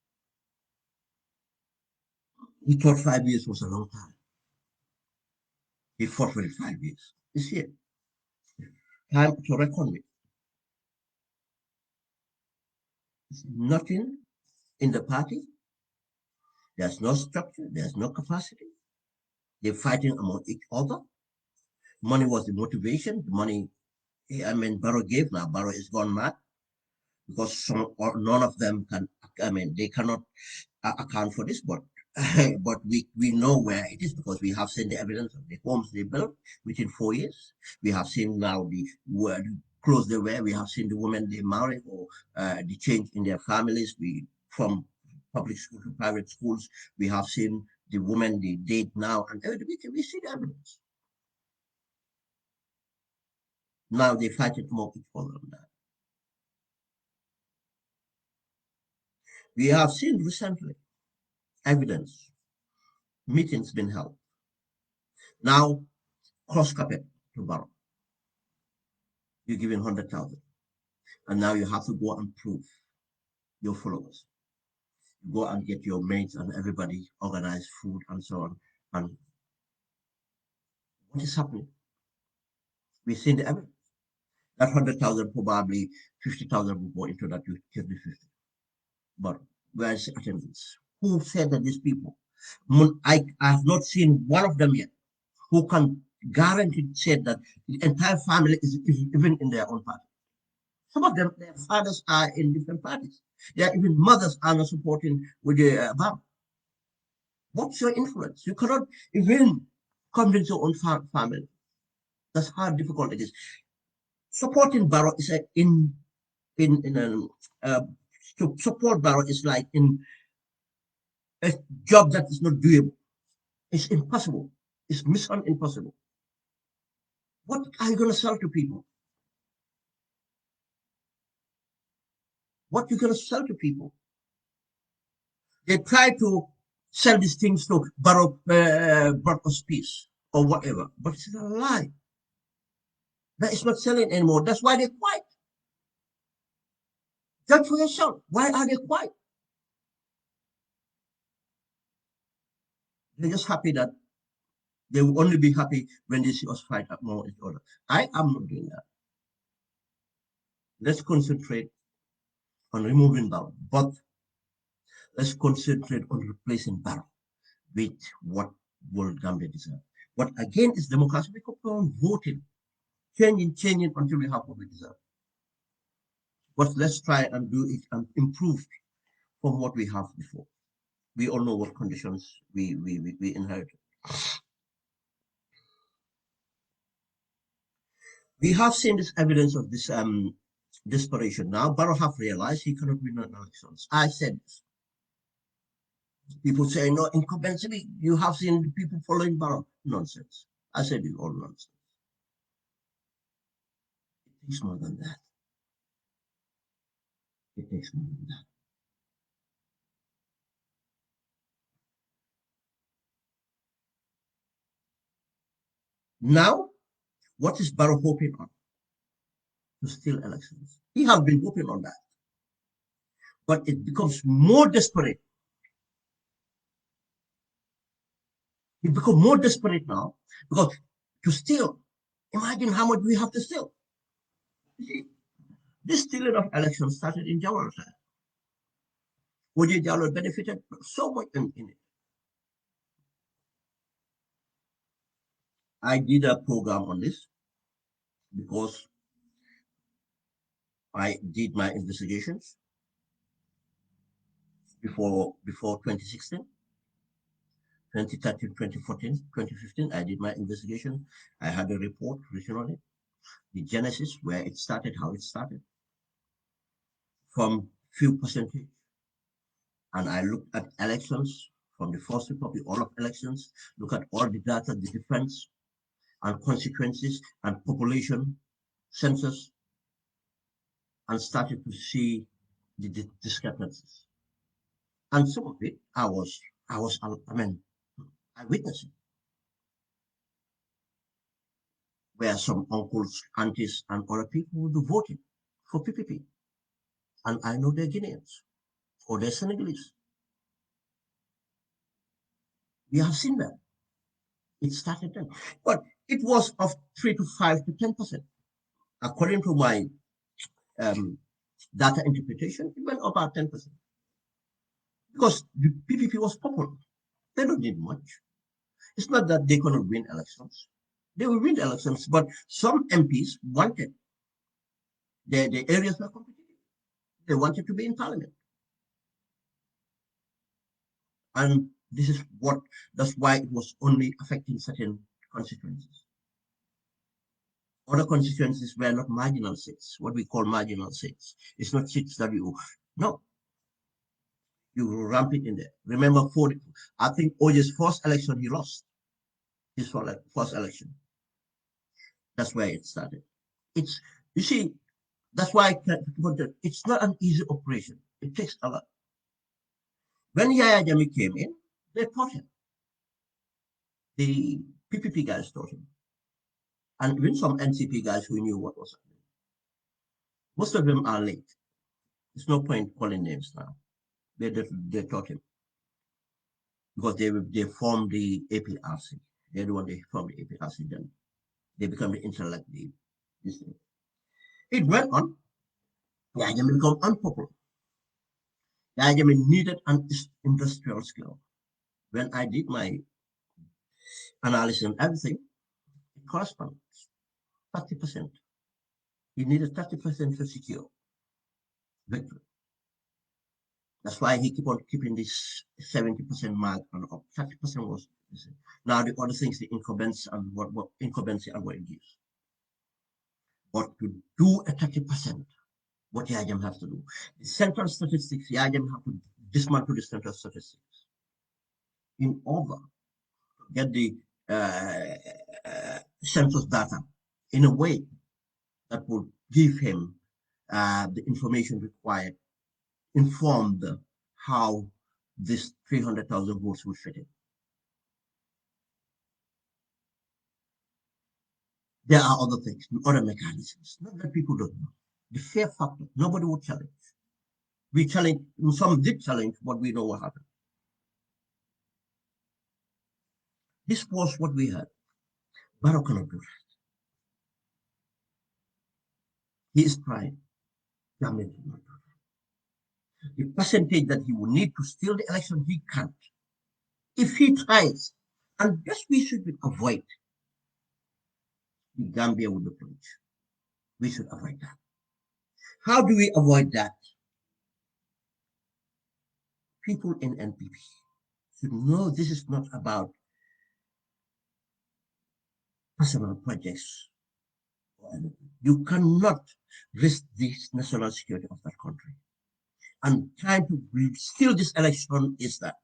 S1: He thought 5 years was a long time. He fought for 5 years. It's here. Time to reckon with. There's nothing in the party. There's no structure. There's no capacity. They're fighting among each other. Money was the motivation. The money, I mean, Barrow gave. Now Barrow is gone mad because some or none of them can. I mean, they cannot account for this, but but we know where it is because we have seen the evidence of the homes they built within 4 years. We have seen now the where clothes they wear. We have seen the women they marry or the change in their families. We from public school to private schools. We have seen the women they date now, and we see the evidence. Now they fight it more each other on that. We have seen recently evidence meetings been held. Now cross carpet to borrow. You're giving 100,000. And now you have to go and prove your followers. Go and get your mates and everybody organize food and so on. And what is happening? We've seen the evidence. That 100,000 probably 50,000 will go into that 50. But where is the attendance? Who said that these people? I have not seen one of them yet who can guarantee said that the entire family is even in their own party. Some of them, their fathers are in different parties. Their even mothers are not supporting with the Bab. What's your influence? You cannot even convince your own family. That's how difficult it is. Supporting Barrow is in to support Barrow is like in a job that is not doable. It's impossible. It's mission impossible. What are you going to sell to people? What are you going to sell to people? They try to sell these things to borrow purpose peace or whatever, but it's a lie. That is not selling anymore. That's why they're quiet. Judge for yourself. Why are they quiet? They're just happy that they will only be happy when they see us fight among each other. I am not doing that. Let's concentrate on removing Barrow, but let's concentrate on replacing Barrow with what World Gambia deserve. What again is democracy. We keep on voting, changing until we have what we deserve. But let's try and do it and improve from what we have before. We all know what conditions we inherited. We have seen this evidence of this desperation. Now Barrow have realized he cannot win an elections. I said this. People say no incumbency. You have seen the people following Barrow. Nonsense. I said it all nonsense. It takes more than that. It takes more than that. Now, what is Barrow hoping on? To steal elections. He has been hoping on that. But it becomes more desperate. He becomes more desperate now because to steal, imagine how much we have to steal. You see, this stealing of elections started in Jawaharlal time. OJ Jallow benefited so much in it. I did a program on this because I did my investigations before 2016. 2013, 2014, 2015. I did my investigation. I had a report written on it, the genesis, where it started, how it started, from few percentage. And I looked at elections from the First Republic, all of elections, look at all the data, the difference and consequences and population census, and started to see the discrepancies. And some of it, I mean, I witnessed it, where some uncles, aunties, and other people would be voting for PPP. And I know they're Guineans or they're Senegalese. We have seen that. It started then. But it was of 3 to 5 to 10%. According to my um, data interpretation, it went about 10%. Because the PPP was popular. They don't need much. It's not that they cannot win elections. They will win elections, but some MPs wanted the areas were competitive. They wanted to be in parliament. And this is that's why it was only affecting certain constituencies. Other constituencies were not marginal seats, what we call marginal seats. It's not seats that no, you ramp it in there. Remember, I think OJ's first election, he lost his first election. That's where it started. It's, you see, that's why it's not an easy operation. It takes a lot. When Yaya Jami came in, they taught him. The PPP guys taught him. And even some NCP guys who knew what was happening. Most of them are late. There's no point calling names now. They taught him because they formed the APRC. They're the one they formed the APRC. Then they become the intellect. This thing. It went on. Yaya Jami became unpopular. Yaya Jami needed an industrial skill. When I did my analysis and everything, it corresponds 30%. He needed 30% to secure victory. That's why he keep on keeping this 70% mark and up. 30% was now the other things, the incumbency and what incumbency and what it gives. But to do a 30%, what Yajam has to do. The central statistics, Yajam have to dismantle the central statistics in order to get the census data in a way that would give him the information required, informed how this 300,000 votes would fit in. There are other things, other mechanisms, not that people don't know. The fear factor, nobody would challenge. We challenge, some did challenge, but we know what happened. This was what we had. Barrow cannot do that. He is trying. Gamble cannot do that. The percentage that he will need to steal the election, he can't. If he tries, and this we should avoid, the Gambia would be plunged. We should avoid that. How do we avoid that? People in NPP should know this is not about personal projects. You cannot risk the national security of that country. And trying to steal this election is that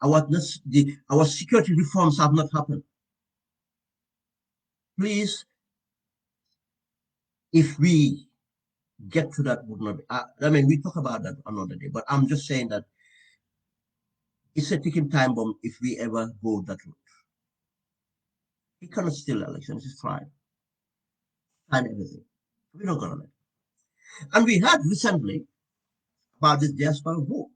S1: our security reforms have not happened. Please, if we get to that, would not. I mean, we talk about that another day. But I'm just saying that it's a ticking time bomb if we ever go that route. He cannot steal elections. It's fine. And everything. We're not gonna let. And we heard recently about this diaspora vote.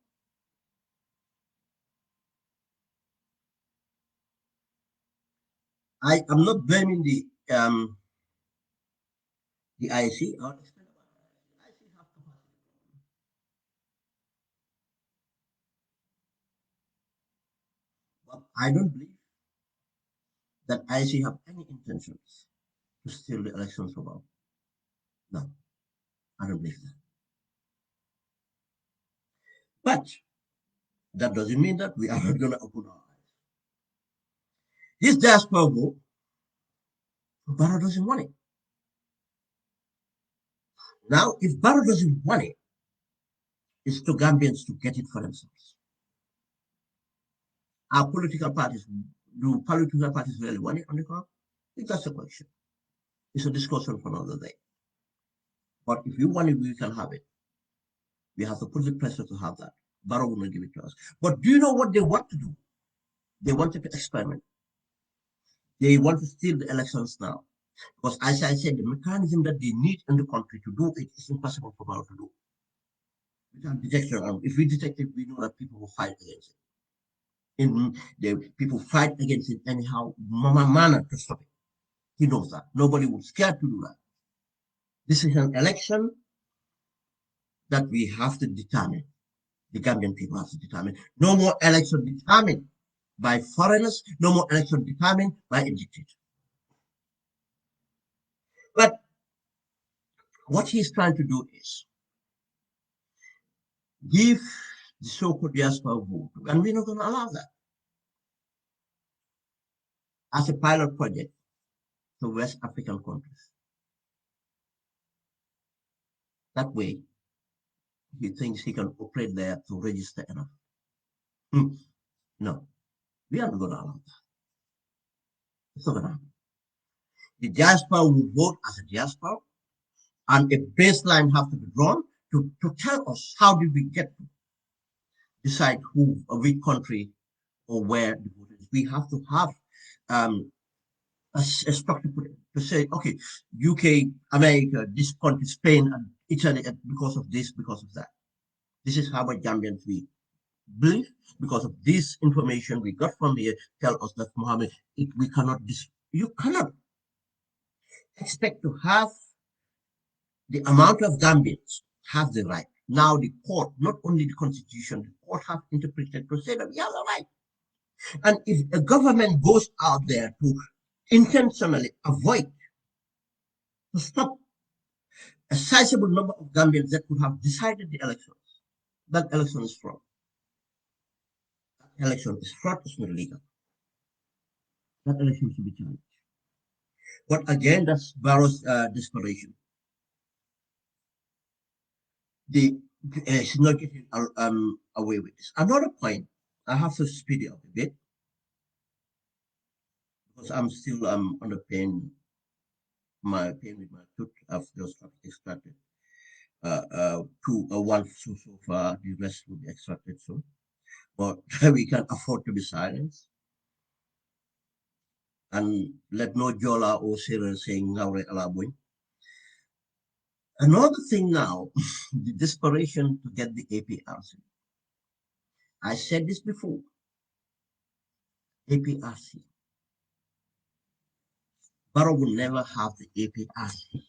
S1: I am not blaming the IC. I'll explain about that. The IC have capacity. But I don't believe that IC have any intentions to steal the elections from us. No, I don't believe that. But That doesn't mean that we are not going to open our eyes. This diaspora vote, Barrow doesn't want it. Now, if Barrow doesn't want it, it's to Gambians to get it for themselves. Our political parties, do political parties really want it on the ground? I think that's the question. It's a discussion for another day. But if you want it, we can have it. We have to put the pressure to have that. Barrow will not give it to us. But do you know what they want to do? They wanted to experiment. They want to steal the elections now. Because as I said, the mechanism that they need in the country to do it is impossible for Barrow to do. Without detection, if we detect it, we know that people will fight against it. In the people fight against it anyhow, manner to stop it. He knows that. Nobody would scared to do that. This is an election that we have to determine. The Gambian people have to determine. No more election determined by foreigners, no more election determined by a dictator. But what he's trying to do is give the so-called diaspora vote, and we're not going to allow that as a pilot project to West African countries. That way, he thinks he can operate there to register enough. No, we are not going to allow that. It's not going to happen. The diaspora will vote as a diaspora, and a baseline has to be drawn to tell us how did we get to decide who, which country, or where the vote is. We have to have a structure to say, okay, UK, America, this country, Spain, and Italy, because of this, because of that. This is how Gambians we believe, because of this information we got from here, tell us that Mohammed, we cannot, you cannot expect to have the amount of Gambians have the right. Now the court, not only the constitution, the court have interpreted to say that we have the right. And if a government goes out there to intentionally avoid, to stop a sizable number of Gambians that could have decided the elections, that election is fraud. That election is fraud, it's not legal. That election should be challenged. But again, that's Barrow's desperation. She's not getting away with this. Another point, I have to speed it up a bit because I'm still on the my pain with my tooth. I've just extracted one so far. The rest will be extracted soon. But we can afford to be silent and let no Jola or Sarah saying Ngaure Alabuin. Another thing now, the desperation to get the APRC. I said this before. APRC. Barrow will never have the APRC.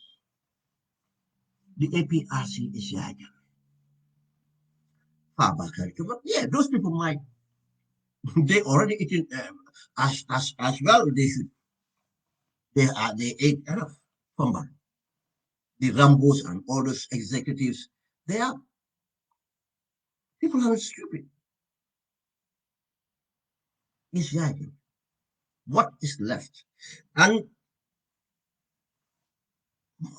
S1: The APRC is Yaga. Far back, but yeah, those people might. They already eaten as well. They should. They ate enough from Barrow. The Rambos and all those executives. They are people are stupid. It's Yaga. What is left? And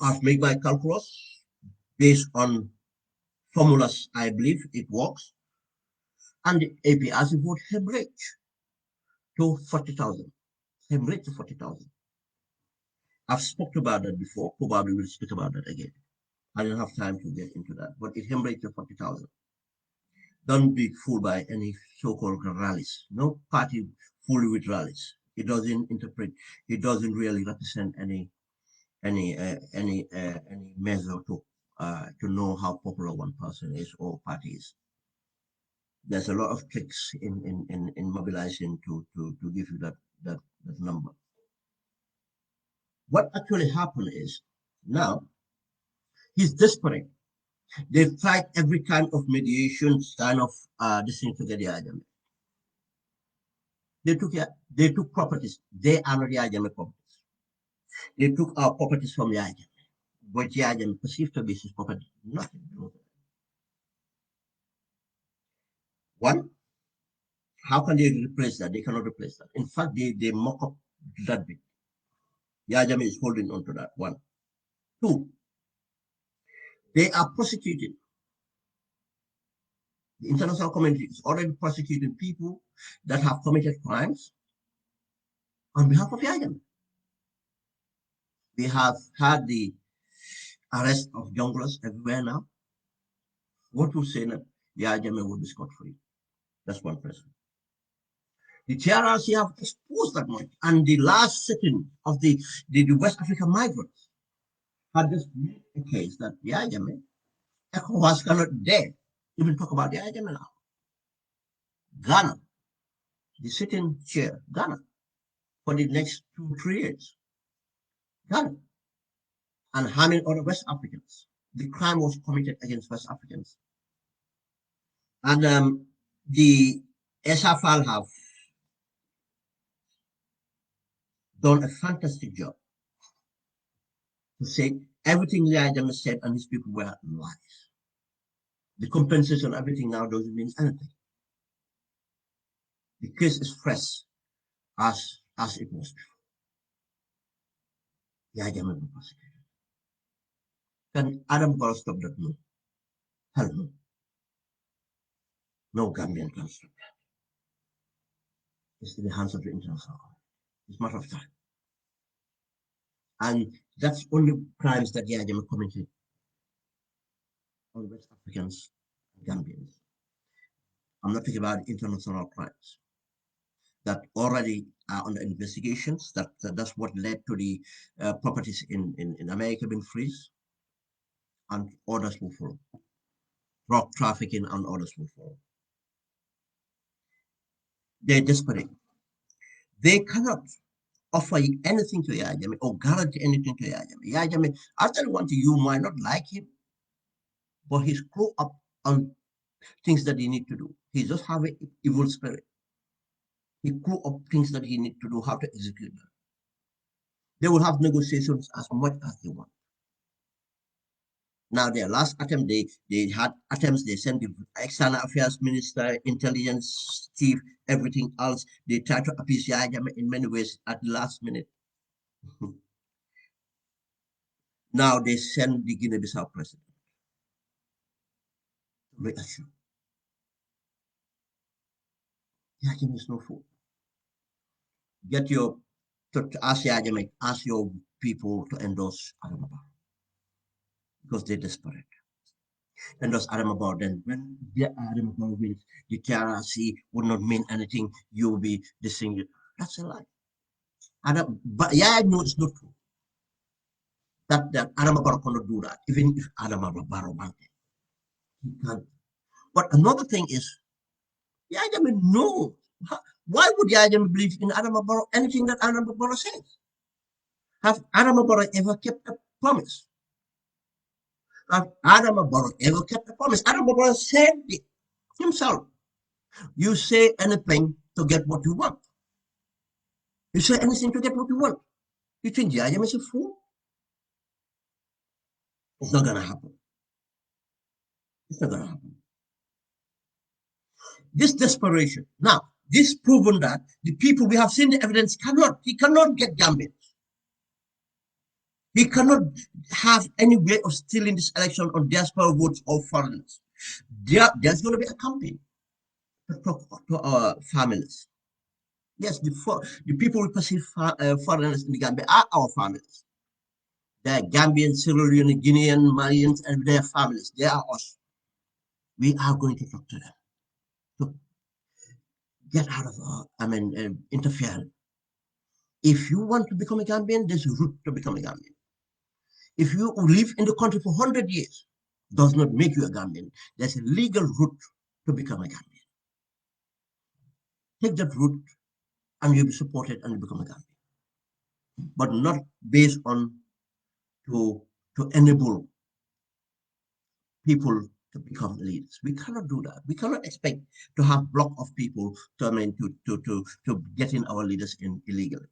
S1: I've made my calculus based on formulas. I believe it works. And the APRC would hemorrhage to 40,000. Hemorrhage to 40,000. I've spoken about that before. Probably will speak about that again. I don't have time to get into that. But it hemorrhage to 40,000. Don't be fooled by any so-called rallies. No party fully with rallies. It doesn't interpret. It doesn't really represent any measure to know how popular one person is or party is. There's a lot of tricks in mobilizing to give you that number. What actually happened is now he's desperate. They fight every kind of mediation, kind of this thing to get the agenda. They took properties. They are not the agenda properties. They took our properties from the agenda. But the agenda perceived to be his property. Nothing. One, How can they replace that? They cannot replace that. In fact, they mock up that bit. Yajame is holding on to that. One. Two, they are prosecuting. The international community is already prosecuting people that have committed crimes on behalf of Yajame. We have had the arrest of junglers everywhere now. What will say that Yajame will be scot free? That's one person. The TRRC have exposed that much. And the last sitting of the West African migrants had just made a case that Yajame, ECOWAS cannot dare even talk about Yajame now. Ghana, the sitting chair, Ghana, for the next 2 3 years, Ghana, and harming other West Africans. The crime was committed against West Africans. And the SFL have done a fantastic job to say everything Yajame said and his people were lies. The compensation, everything now doesn't mean anything. The case is fresh as it was before. Yajame was prosecuted. Can Adam Barrow stop that? No. Hell no. No Gambian can stop that. It's in the hands of the international community. It's a matter of time. And that's only crimes that Yajame committed on West Africans and Gambians. I'm not talking about international crimes that already are under investigations. That's what led to the properties in America being freezed, and others will follow. Drug trafficking and others will follow. They're desperate. They cannot offer anything to Yajame or guarantee anything to Yajame. Yajame, I'll tell you one thing, you might not like him, but he's screw up on things that he need to do. He just have an evil spirit. He grew up things that he need to do, how to execute them. They will have negotiations as much as they want. Now, their last attempt, they had attempts, they sent the external affairs minister, intelligence chief, everything else. They tried to appease Yajame in many ways at the last minute. Now they send the Guinea-Bissau president to reassure. Yajame is no fool. Get your, to ask Yajame, ask your people to endorse Adamaba because they're desperate. Endorse Adamaba, then when the Adamaba wins, the TRRC would not mean anything. You will be the thing. That's a lie. But yeah, I know it's not true. That Adamaba cannot do that, even if Adamaba wanted. He can't. But another thing is, Yajame knows. Why would Yajame believe in Adamaba anything that Adamaba says? Have Adamaba ever kept a promise? Have Adamaba ever kept a promise? Adamaba said it himself. You say anything to get what you want. You say anything to get what you want. You think Yajame is a fool? It's not going to happen. It's not going to happen. This desperation. Now, this proven that the people, we have seen the evidence, he cannot get Gambians. He cannot have any way of stealing this election on diaspora votes or foreigners. There's going to be a campaign to talk to our families. Yes, the people we perceive foreigners in the Gambia are our families. They're Gambian, Sierra Leone, Guinean, Malians, and their families. They are us. We are going to talk to them to get out of, interfering. If you want to become a Gambian, there's a route to become a Gambian. If you live in the country for 100 years, does not make you a Gambian. There's a legal route to become a Gambian. Take that route and you'll be supported and you become a Gambian. But not based on to enable people to become leaders. We cannot do that. We cannot expect to have block of people to get in our leaders in illegally.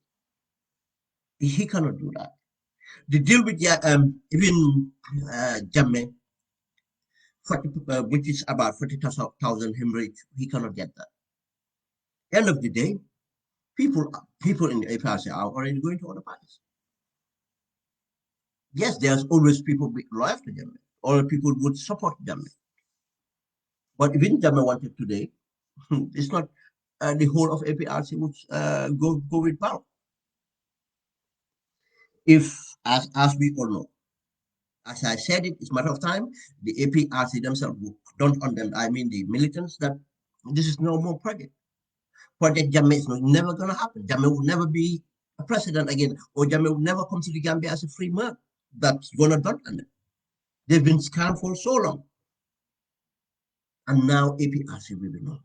S1: He cannot do that. The deal with even Jammeh, which is about 40,000 hemorrhage, he cannot get that. End of the day, people in the APRC are already going to other parties. Yes, there's always people loyal to them, or people would support them. But if Jammeh wanted today, it's not the whole of APRC would go with power. If, as we all know, as I said, it's a matter of time. The APRC themselves don't on them. I mean, the militants that this is no more project. Project Jammeh is never going to happen. Jammeh will never be a president again, or Jammeh will never come to the Gambia as a free man. That's going to done on them. They've been scammed for so long, and now APRC will be known.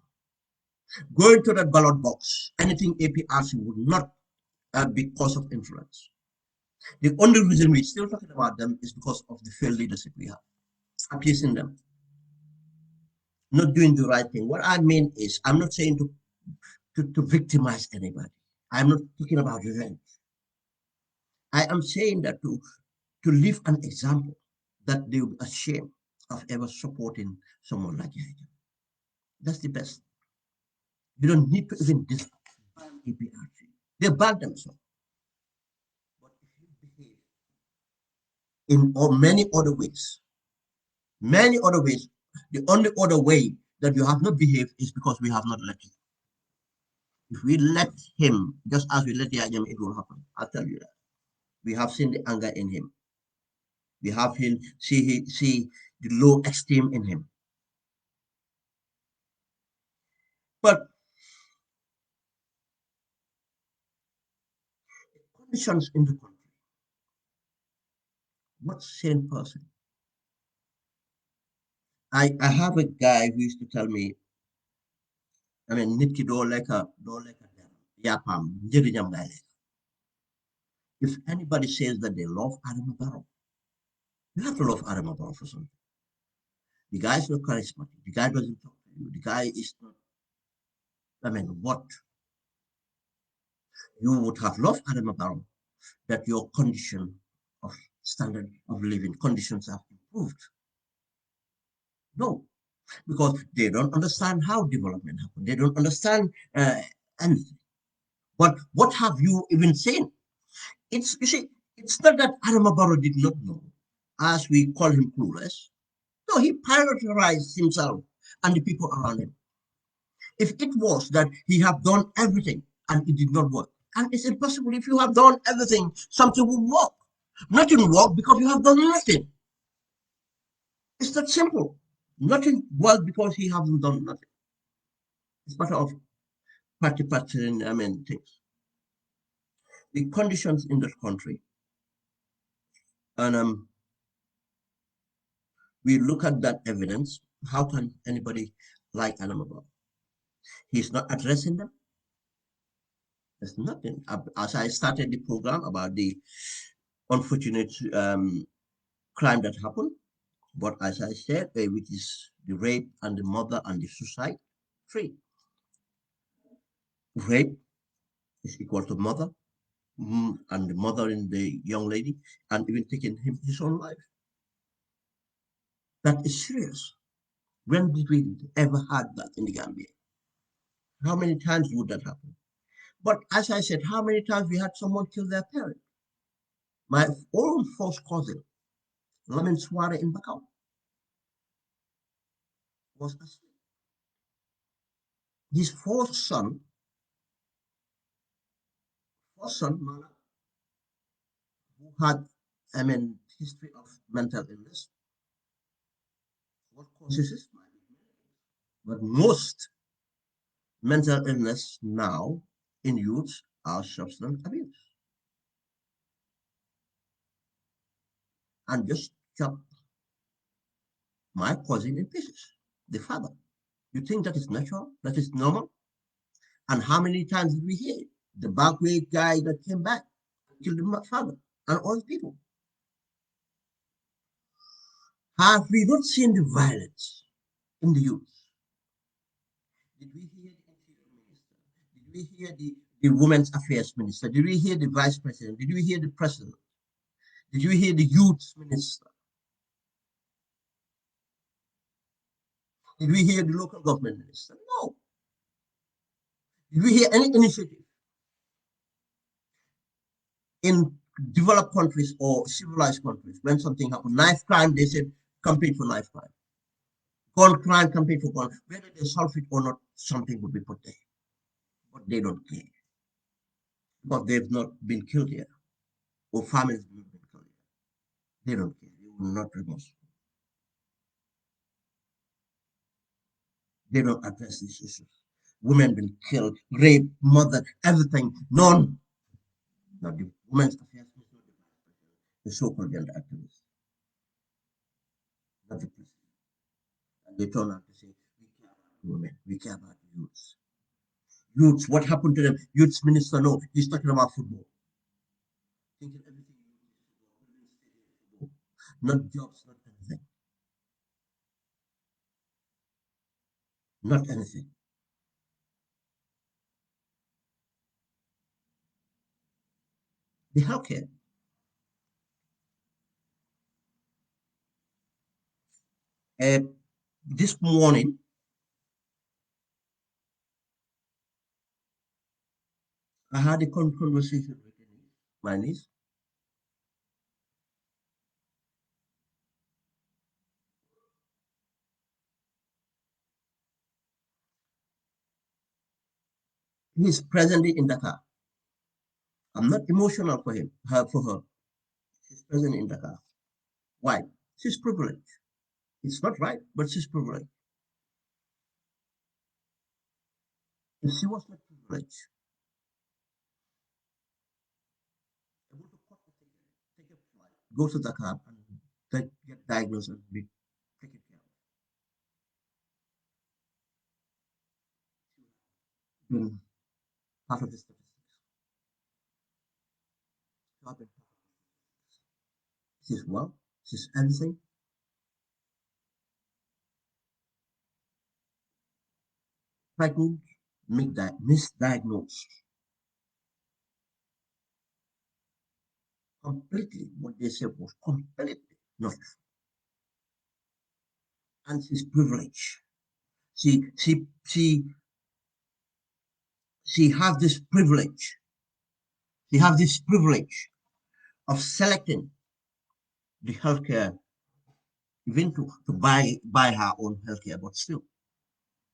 S1: Going to that ballot box, anything APRC would not because of influence. The only reason we're still talking about them is because of the failed leadership we have, appeasing them, not doing the right thing. What I mean is, I'm not saying to victimize anybody. I'm not talking about revenge. I am saying that to leave an example that they will be ashamed of ever supporting someone like Yahya. That's the best. You don't need to even disband APRC. They banned themselves. But if you behave in many other ways, the only other way that you have not behaved is because we have not let you. If we let him, just as we let Yahya, it will happen. I'll tell you that. We have seen the anger in him. We have him see the low esteem in him. But conditions in the country, what sane person? I have a guy who used to tell me, I mean, nit ki do like a yapam, njëriñam ngay lekk. If anybody says that they love Adama Barrow, you have to love Adama Barrow for something. The guy is not charismatic. The guy doesn't talk to you. The guy is not, I mean, what? You would have loved Adama Barrow that your condition of standard of living conditions have improved. No, because they don't understand how development happens. They don't understand anything. But what have you even seen? It's you see, it's not that Adama Barrow did not know, as we call him clueless. No, he prioritized himself and the people around him. If it was that he have done everything and it did not work, and it's impossible if you have done everything, something will work. Nothing will work because you have done nothing. It's that simple. Nothing works because he hasn't done nothing. It's a matter of party, I mean, things. The conditions in this country, and we look at that evidence. How can anybody like Anamaba? He's not addressing them. There's nothing. As I started the program about the unfortunate crime that happened, but as I said, which is the rape and the murder and the suicide, free. Rape is equal to murder, and the mother in the young lady, and even taking him his own life. That is serious. When did we ever had that in the Gambia? How many times would that happen? But as I said, how many times we had someone kill their parent? My own first cousin, Lamin Suwareh in Bakau, was asleep. His first son, Mala, who had, I mean, history of mental illness, what causes it? But most mental illness now in youth are substance abuse. And just chop my cousin in pieces, the father. You think that is natural? That is normal? And how many times did we hear it? The backway guy that came back and killed the father and all the people. Have we not seen the violence in the youth? Did we hear the interior minister? Did we hear the women's affairs minister? Did we hear the vice president? Did we hear the president? Did you hear the youth minister? Did we hear the local government minister? No. Did we hear any initiative in developed countries or civilized countries when something happened? Knife crime, they said compete for knife crime. Gun crime, compete for gun. Whether they solve it or not, something would be put there. But they don't care because they've not been killed yet, or families have not been killed yet. They don't care. They will not remorse. They don't address these issues. Women been killed, raped, murdered, everything. None. Not the women's affairs, the so-called gender activists, not the president. And they turn out to say, we care about women, we care about youths. Youths, what happened to them? Youths minister, no, he's talking about football. Thinking everything not jobs, not anything. Not anything. The healthcare. Uh, this morning, I had a conversation with my niece. He's presently in Dakar. I'm not emotional for him, for her. She's present in Dakar. Why? She's privileged. It's not right, but she's privileged. If she was not privileged, able to cut the ticket, take a flight, go to Dakar and get diagnosed and be taken care of, been part of the statistics. To have been part of it. She's well, she's everything. Pregnant, misdiagnosed completely. What they said was completely not true. And she's privileged. She has this privilege. She has this privilege of selecting the healthcare, even to buy her own healthcare, but still,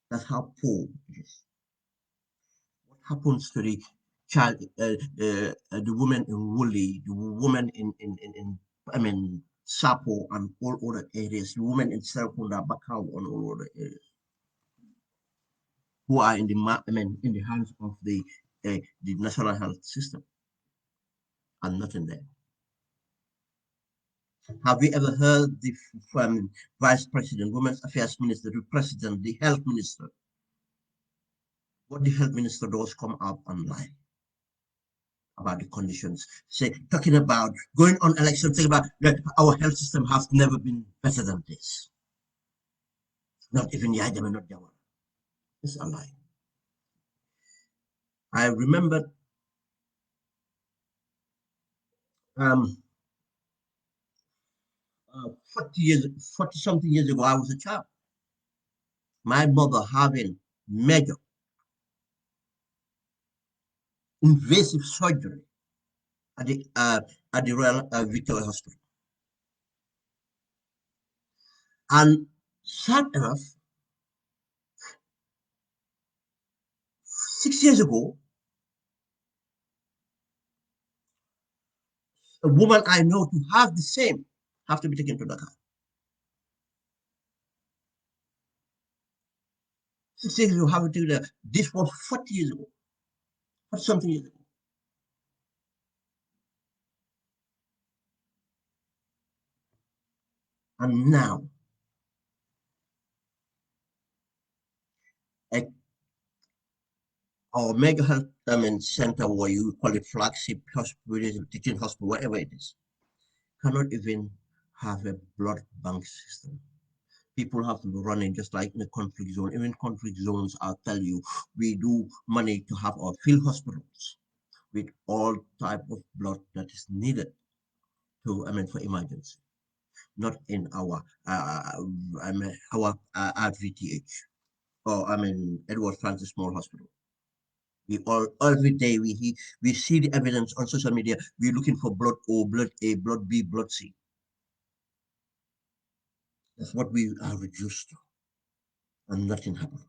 S1: that's how poor it is. What happens to the child, the woman in Woolly, the woman in I mean, Sapo and all other areas, the women in Serkunda, Bakau, and all other areas, who are in in the hands of the national health system and nothing there. Have we ever heard the vice president, women's affairs minister, the president, the health minister? What the health minister does come up and lie about the conditions, say talking about going on election, talking about that our health system has never been better than this. Not even Yajama, not Jawara. It's a lie. I remember um, 40 years, 40 something years ago, I was a child. My mother having major invasive surgery at the Royal Victoria Hospital. And sad enough, 6 years ago, a woman I know to have the same have to be taken to Dakar. 6 years ago, have to do that. This was 40 years ago, 40 something years ago. And now, a, our mega health center, where you call it flagship hospital, teaching hospital, whatever it is, cannot even have a blood bank system. People have to be running just like in a conflict zone. Even conflict zones, I'll tell you, we do money to have our field hospitals with all type of blood that is needed for emergency, not in our RVTH or Edward Francis Small Hospital. We all every day we see the evidence on social media. We're looking for blood O, blood A, blood B, blood C. That's what we are reduced to, and nothing happened.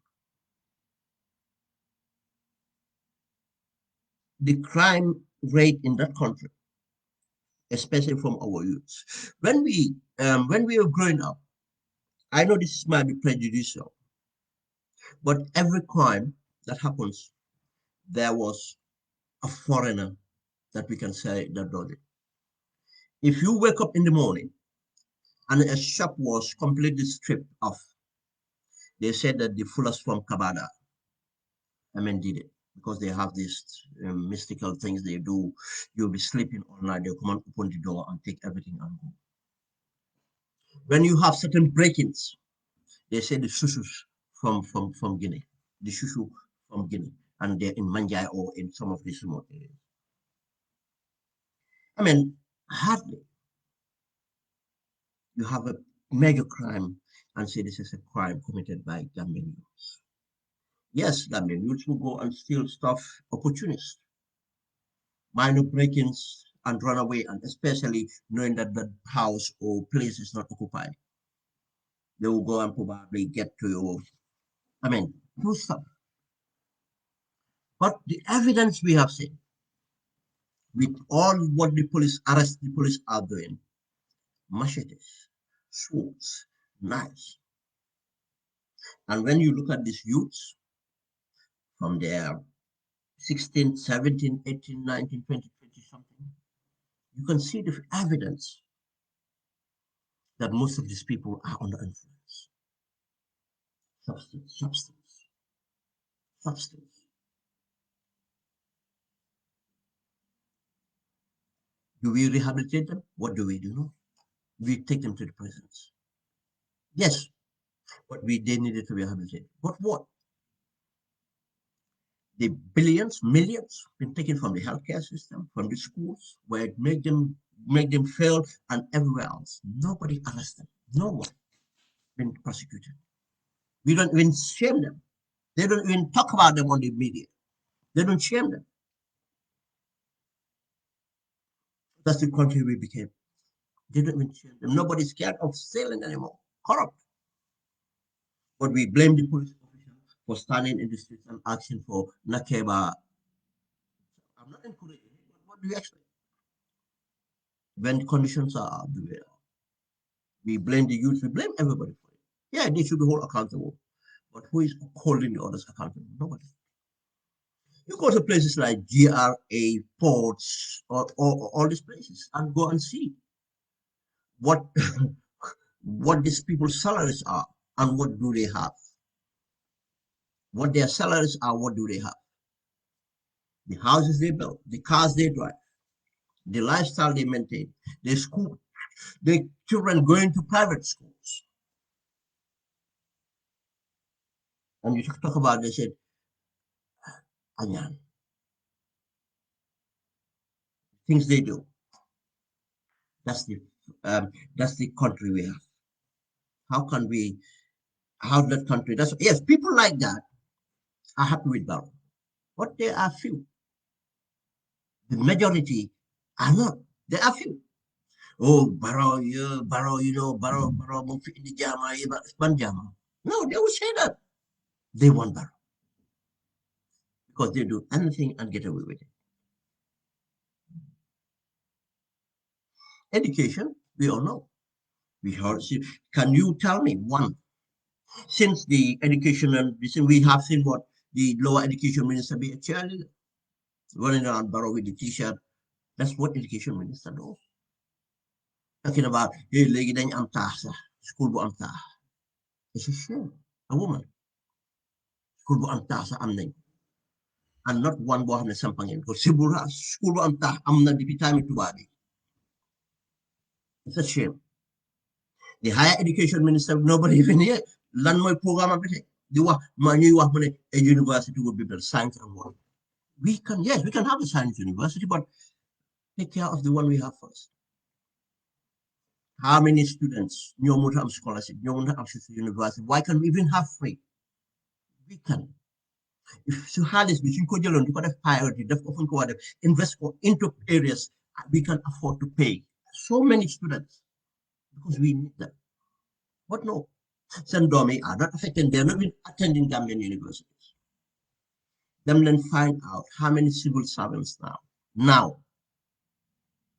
S1: The crime rate in that country, especially from our youths, when we were growing up, I know this might be prejudicial, but every crime that happens, there was a foreigner that we can say that does it. If you wake up in the morning and a shop was completely stripped off, they said that the fullest from Kabada, I mean, did it because they have these mystical things they do. You'll be sleeping all night, they'll come and open the door and take everything and go. When you have certain break-ins, they say the shushus from Guinea, the shushu from Guinea, and they're in Manjai or in some of these remote areas. I mean, hardly you have a major crime and say this is a crime committed by Gambian youths. Yes, Gambian youths will go and steal stuff, opportunists, minor break-ins and run away, and especially knowing that the house or place is not occupied. They will go and probably get to your, I mean, do stuff. But the evidence we have seen, with all what the police are doing, machetes, swords, knives. And when you look at these youths from their 16, 17, 18, 19, 20, 20 something, you can see the evidence that most of these people are under influence. Substance, substance, substance. Do we rehabilitate them? What do we do? No. We take them to the prisons. Yes, but they needed to rehabilitate. But what? The billions, millions been taken from the healthcare system, from the schools, where it make them fail, and everywhere else. Nobody arrested. No one been prosecuted. We don't even shame them. They don't even talk about them on the media. They don't shame them. That's the country we became. They don't even shame them. Nobody's scared of stealing anymore. Corrupt. But we blame the police officials for standing in the streets and asking for Nakeba. I'm not encouraging it, but what do you expect? When conditions are the way we blame the youth, we blame everybody for it. Yeah, they should be held accountable. But who is holding the others accountable? Nobody. You go to places like GRA, ports, or all these places and go and see what what these people's salaries are and what do they have. What their salaries are, what do they have? The houses they build, the cars they drive, the lifestyle they maintain, the school, the children going to private schools. And you talk about, they said, Anyan, things they do. That's the that's the country we have. How can we how that country? That's yes, people like that are happy with Barrow, but there are few. The majority are not. There are few. Oh, Barrow, Barrow, Mumfi in the Jama, Banjama. No, they will say that they want Barrow because they do anything and get away with it. Education, we all know. We heard. Can you tell me one since the education and we have seen what the lower education minister be a cheerleader running around Barrow with the t-shirt. That's what education minister knows. Talking about hey léegi dañ am taax sax school bu am taax. It's a shame. A woman school bu am taax sax am nañ and not one boo xam ne sampa ngeen ko sibura school bu am taax am na depuis time tubaab bi. It's a shame. The higher education minister nobody even here lan mooy programme bi tey di wax ma ñuy wax mu ne a university would be built science and what. We can yes we can have a science university but take care of the one we have first. How many students ñoo mun am scholarship ñoo mun am access to university? Why can't we even have free? We can. If you had this, we should go to the priority, invest into areas we can afford to pay. So many students because we need them. But no, Sandomi are not affected. They're not even attending Gambian universities. Them then find out how many civil servants now,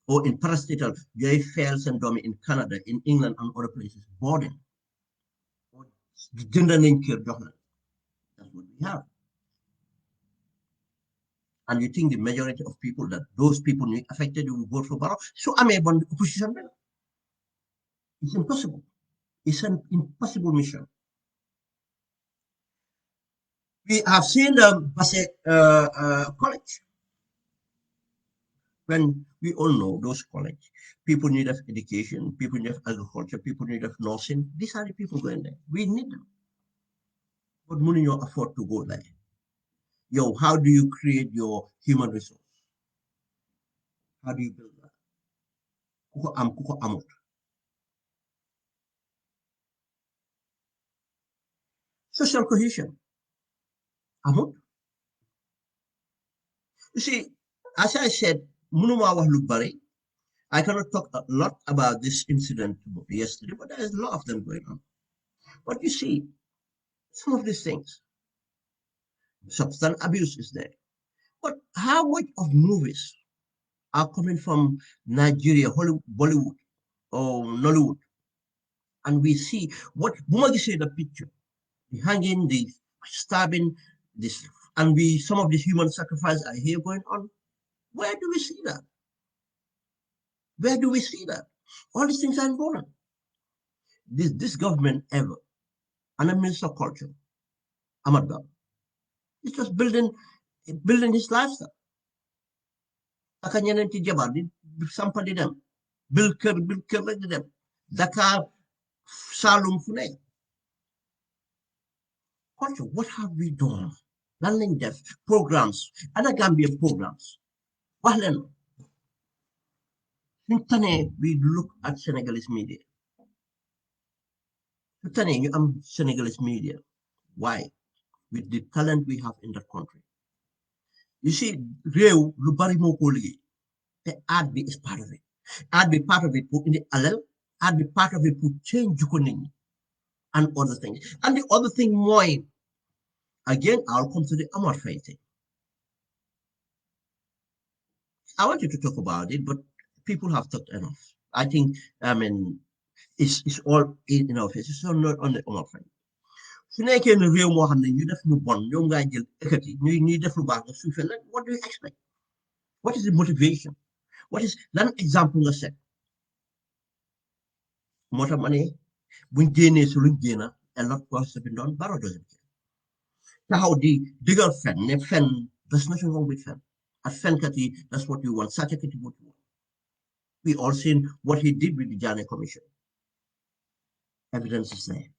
S1: or in parastatal, they fail Sandomi in Canada, in England, and other places, boarding. Gender that's what we have. And you think the majority of people that those people affected will vote for Barrow? So I'm a opposition. It's impossible. It's an impossible mission. We have seen the Basse College. When we all know those college, people need of education, people need of agriculture, people need of nursing. These are the people going there. We need them. But money you afford to go there. Yo, how do you create your human resource? How do you build that? Kuko amut. Social cohesion. Amut. You see, as I said, Munuma Wahlubari, I cannot talk a lot about this incident yesterday, but there's a lot of them going on. But you see, some of these things, substance abuse is there. But how much of movies are coming from Nigeria, Hollywood, Bollywood, or Nollywood? And we see what Bumagi said the picture, the hanging, the stabbing, this, and we some of these human sacrifice are here going on. Where do we see that? Where do we see that? All these things are important. This government ever, and a minister of culture, Ahmad Bab, is just building his lifestyle. Aka ñeneen ci jabar di sampa di dem bil kër rek di dem Dakar Saloum fu ne culture what have we done lan lañ def programs ana Gambia programs wax leen suñ tanee we look at Senegalese media su tanee ñu am Senegalese media why with the talent we have in that country you see réew lu bari moo ko liggéey te art bi is part of it art bi part of it pour indi alal art bi part of it pour change jukko nit ñi and other things and the other thing mooy again I'll come to the Amor Faye thing I want you to talk about it but people have talked enough I think I mean it's all in our face it's not on the Amor Faye su nekkee ne réew moo xam ne ñu def lu bon ñoom ngaa jël ekkati ñuy def lu baax nga suufee la what do you expect what is the motivation what is lan exemple nga set moo tax ma ne buñ génnee su luñ génna a lot was have been done Barrow doesn't care taxaw di digal fen ne fen there's nothing wrong with fen at fenkat yi that's what you want sàcckat yi what you want we all seen what he did with the Janneh Commission evidence is there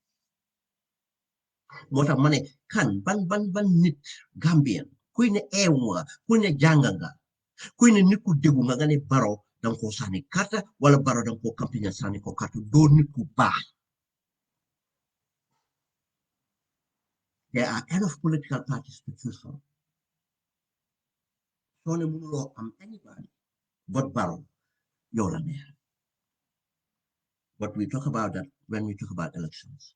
S1: moo tax ma ne kan ban nit Gambien kuy ne eewu nga kuy ne jàng nga kuy ne nit ku déggu nga ne Barrow danga ko sànni karta wala Barrow danga ko campagne sànni ko karta doo nit ku baax there are enough political parties to choose from soo ne mënuloo am anybody but Barrow yow la neex but we talk about that when we talk about elections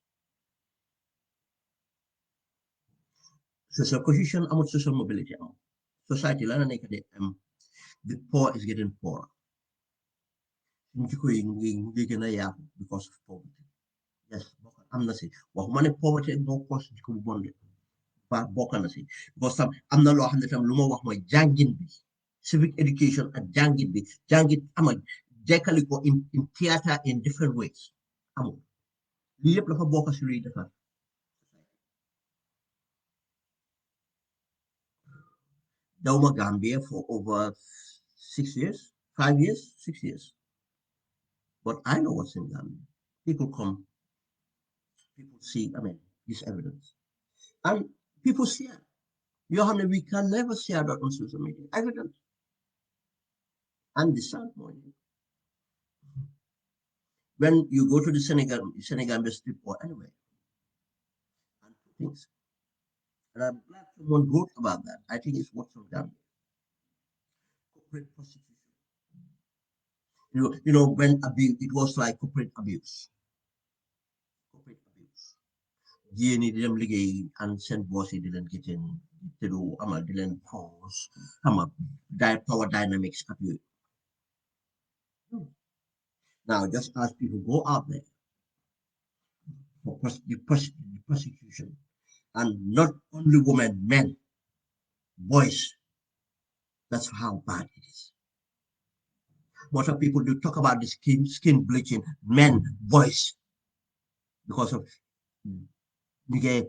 S1: social cohesion amul social mobility amul society la nekk de the poor is getting poorer suñ jikko yi ngi gën a yaatu because of poverty yes am na si waxuma ne poverty moo cause jikko bu bon de ba bokk na si because tam am na loo xam ne tam lu ma wax mooy jàngin bi civic education ak jàngit ama jekkali ko in theatre in different ways amul lii yëpp dafa bokk si luy defar Dauma Gambia for over 6 years, 5 years, 6 years. But I know what's in Gambia. People come, people see, I mean, this evidence. And people share. Johanna, we can never share that on social media. Evidence. And the sad point when you go to the Senegal street or anywhere, and two things. And I'm glad someone wrote about that. I think it's what's done. Corporate prostitution. When abuse, it was like corporate abuse. Corporate abuse. Jigéen di dem liggéey and seen boss yi di leen giteen te du amal di leen pause ama power dynamics ak yooyu. Now just as people go out there for the prosecution, and not only women, men, boys. That's how bad it is. Most of people do talk about the skin bleaching, men, boys, because of the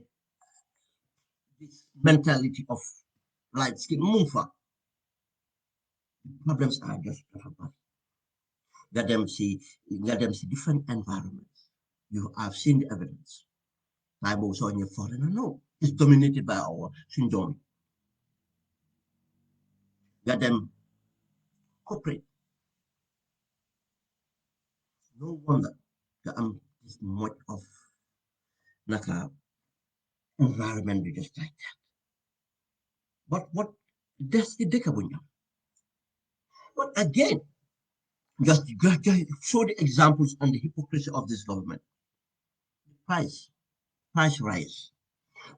S1: this mentality of light skin. Mufa. Problems are just bad. Let them see different environments. You have seen the evidence. Time also on your foreigner. No, it's dominated by our syndrome. Let them cooperate. No wonder that this much of naka environment just like that. But what that's the dekabunya. But again, just show the examples and the hypocrisy of this government. Price, price rise.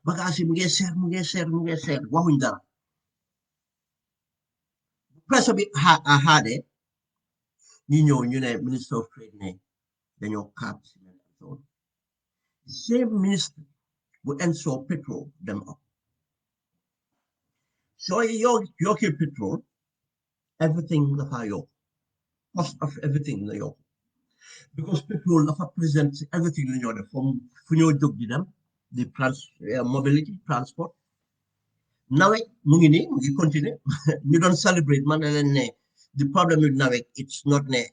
S1: Bagasi mu ngi seer waxuñ dara. Presse bi haade ñu ñëw ñu ne ministre of trade ne dañoo kaap ciment and so on. Same ministre bu ensure petrol dem up. So yokkee petrol, everything dafa yokk. Cost of everything la yokk. Because petrol dafa present everything la ñoo def from fu ñoo jóg di dem the mobility transport. Nawet mu ngi nii mu ngi continuer ñu doon celebrate man na leen ne the problem with nawet it's not ne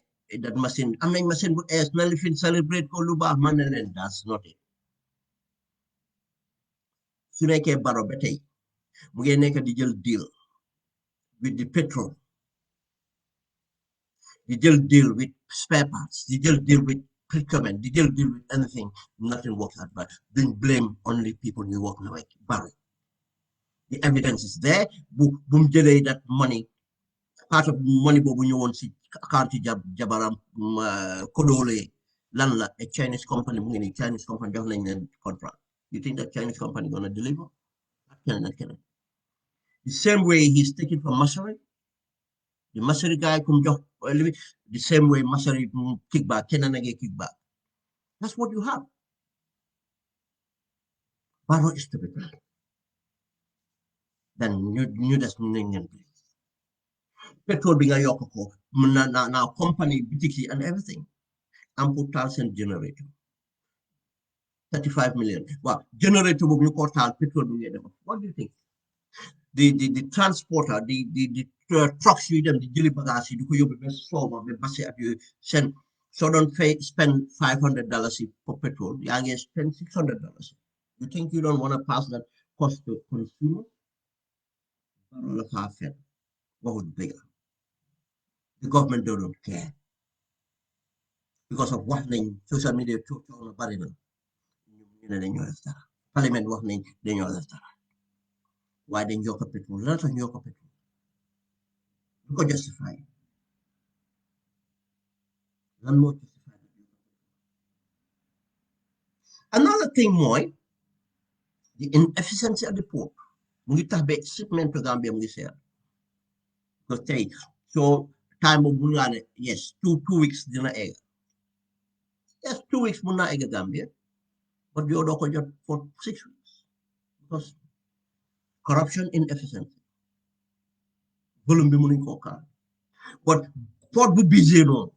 S1: that machine am nañ machine bu ees na li fi celebrate ko lu baax man na leen that's not it. Su nekkee baro ba tey mu ngi nekk di jël deal with the petrol, di jël deal with spare parts, di jël deal with procurement, di jël deal with anything, nothing works out but don't blame only people ñu work na like baro. The evidence is there bu mu jëlee that money part of money boobu ñëwoon si account jabaram Kodole lan la a Chinese company mu ngi nii Chinese company jox nañ leen contract. You think that Chinese company gonna deliver? Keneen. The same way he's taking from Masari, the Masari guy come jox the same way Masari kickback, keneen a kickback. That's what you have. Baro is to be done. Then ñu des nañ leen petrol bi nga yokk ko na company boutique and everything am pour taal seen generator 35 million. Wow, generator boobu ñu ko taal petrol bi ngay def. What do you think? The transporter, the trucks yuy dem di jëli bagage yi di ko yóbbu ba sooba ba basi ak yooyu seen soo doon spend $500 for petrol yaa ngi spend $600. You think you don't want to pass that cost to consumer? La faa fen waxul dëgg. The government don't care because of wax nañ social media coow na bari na ñu ne dañoo def dara parlement wax nañ dañoo def dara waaye dañ yokk petrol lan tax ñu yokk petrol du ko justify lan moo justify another thing mooy the inefficiency of the port mu ngi tax ba shipment to Gambia mu ngi seer because tey soo time boobu mun ngaa ne yes two weeks dina egg yes 2 weeks mun naa egg Gambia but yow doo ko jot for 6 weeks because corruption inefficiency volume bi mënuñ koo kaal but port bu busy noonu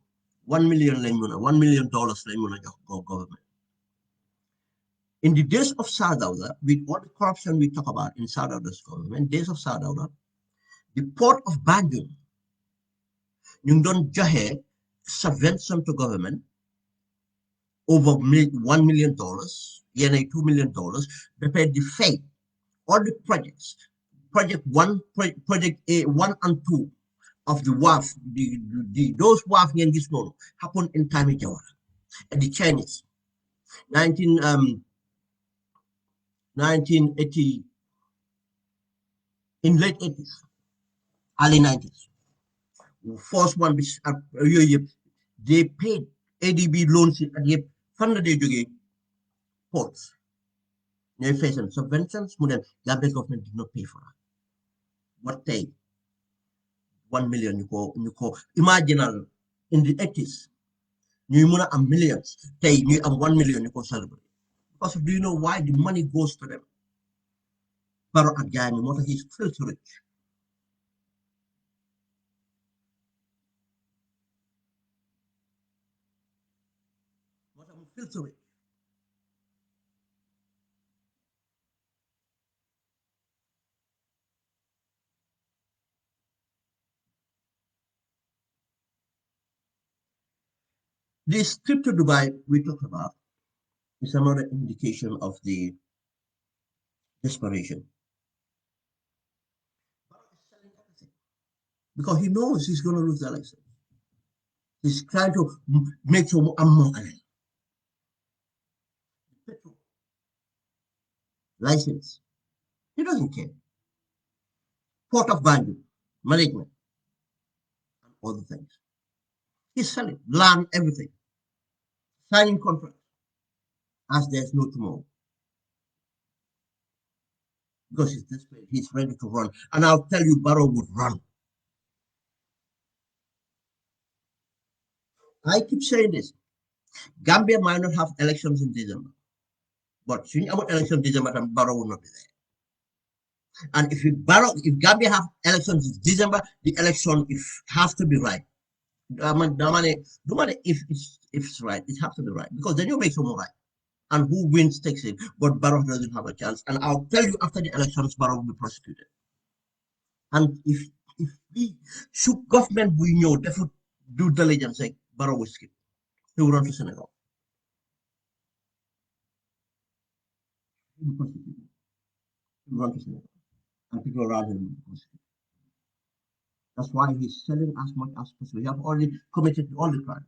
S1: $1 million lañ mën a $1 million lañ mën a jox government. In the days of Sadauda, with all the corruption we talk about in Sadauda's government, days of Sadauda, the port of Banjul, ñu doon joxe subvention to government over $1 million, yenn $2 million, ba pare di fay all the projects, project A1 and 2 of the WAF, those WAF ngeen gis noonu happened in time Jawara and the Chinese 1980 in late 80s, early 90s. First one, which they paid ADB loans at the fund they do ports. They faced some subventions, but the Gambia government did not pay for that. What they 1 million you call imaginal in the 80s. You muna am millions. They you am 1 million you call celebrate. Because do you know why the money goes to them? Baro at Guyana, what he's filthy rich. What I'm filthy rich. This trip to Dubai we talked about is another indication of the desperation. Baro is selling everything because he knows he's going to lose the election. He's trying to make sure more petrol license. He doesn't care. Port of value, management, and all the things. He's selling land, everything, signing contracts as there's no tomorrow because he's desperate. He's ready to run. And I'll tell you, Barrow would run. I keep saying this. Gambia might not have elections in December, but soon about election in December, then Barrow will not be there. And if Gambia have elections in December, the election if has to be right. If it's right, it has to be right because then you make some more right. And who wins takes it. But Barrow doesn't have a chance. And I'll tell you, after the elections, Barrow will be prosecuted. And if we should government we know definitely due diligence like Barrow will skip. He will run to Senegal. He will prosecute. He will run to Senegal. And people around him will prosecute. That's why he's selling as much as possible. He have already committed all the crimes.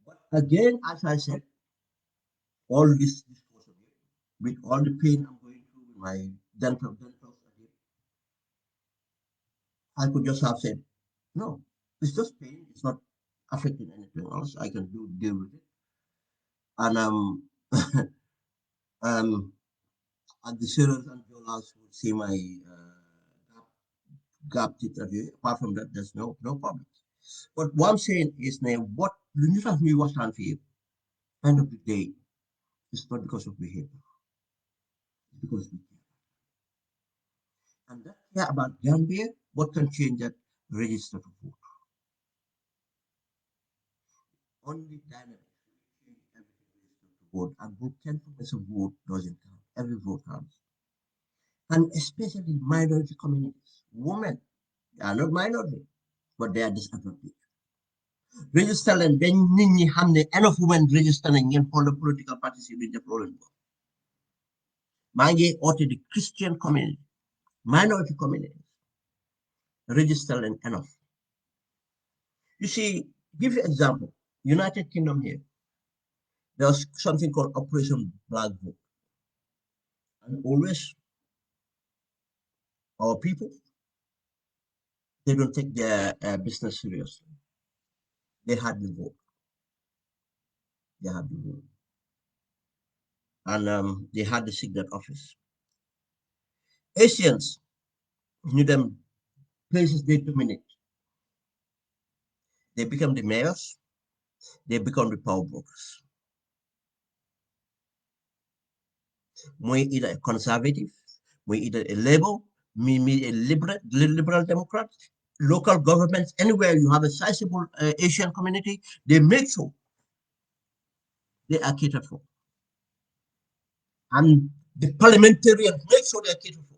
S1: But again, as I said, all this discussion with all the pain I'm going through with my dental again, I could just have said, no, it's just pain. It's not affecting anything else. I can deal with it. And um, and the sailors and journalists would see my gap interview. Apart from that, there's no problem. But what I'm saying is now what you have me was done for you. End of the day, it's not because of behavior, it's because we care. And that care about Gambia, what can change that register to vote? Only dynamics will change everything register to vote. And vote 10% of vote doesn't count. Every vote counts. And especially minority communities. Women, they are not minority, but they are disadvantaged. Register leen ba nit ñi xam ne enough women register nañ ngeen xool political parties yi duñ def loolu leen maa ngi oote di Christian community minority communities register leen enough. You see, give you example, United Kingdom here, there's something called Operation Black Vote. And always our people, they don't take their business seriously. They hardly vote. They hardly vote. And they hardly seek that office. Asians, you them places they dominate. They become the mayors, they become the power brokers. Muy either a conservative, muy either a labor, me a liberal Democrat, local governments, anywhere you have a sizable Asian community, they make sure they are catered for. And the parliamentarians make sure they are catered for.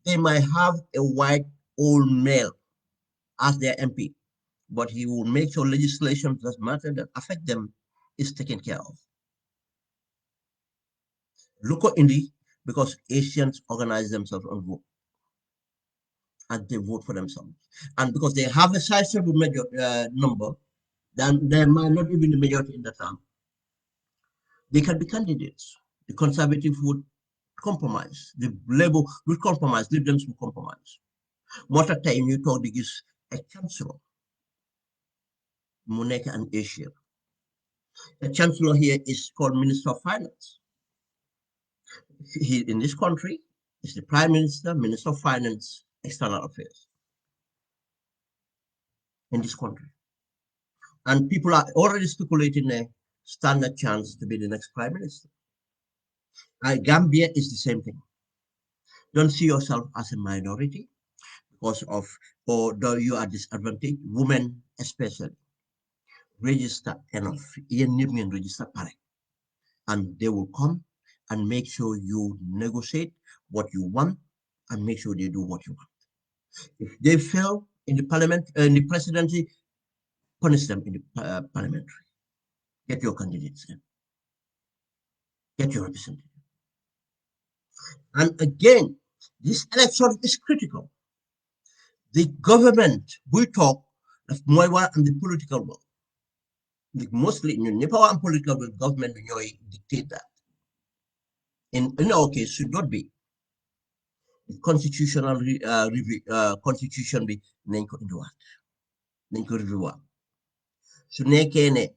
S1: They might have a white old male as their MP, but he will make sure legislation that matter that affect them is taken care of. Look at India, because Asians organize themselves on vote and they vote for themselves. And because they have a sizable number, then they might not even the majority in the town. They can be candidates. The conservative would compromise. The Labour will compromise. Liberals will compromise. Moo tax tey ñuy toog di gis a chancellor mu nekk an Asia. The chancellor here is called Minister of Finance. He in this country is the Prime Minister, Minister of Finance, External Affairs in this country. And people are already speculating a standard chance to be the next Prime Minister. Gambia is the same thing. Don't see yourself as a minority because of, or though you are disadvantaged, women especially. Register enough. Register pare. And they will come and make sure you negotiate what you want and make sure they do what you want. If they fail in the parliament, in the presidency, punish them in the parliamentary. Get your candidates in. Get your representative. And again, this election is critical. The government, we talk of Moiwa and the political world. Mostly in the power and political world, government dictate that. In our case, should not be. The constitutional constitution be nenko indua. Nenko review. So nekene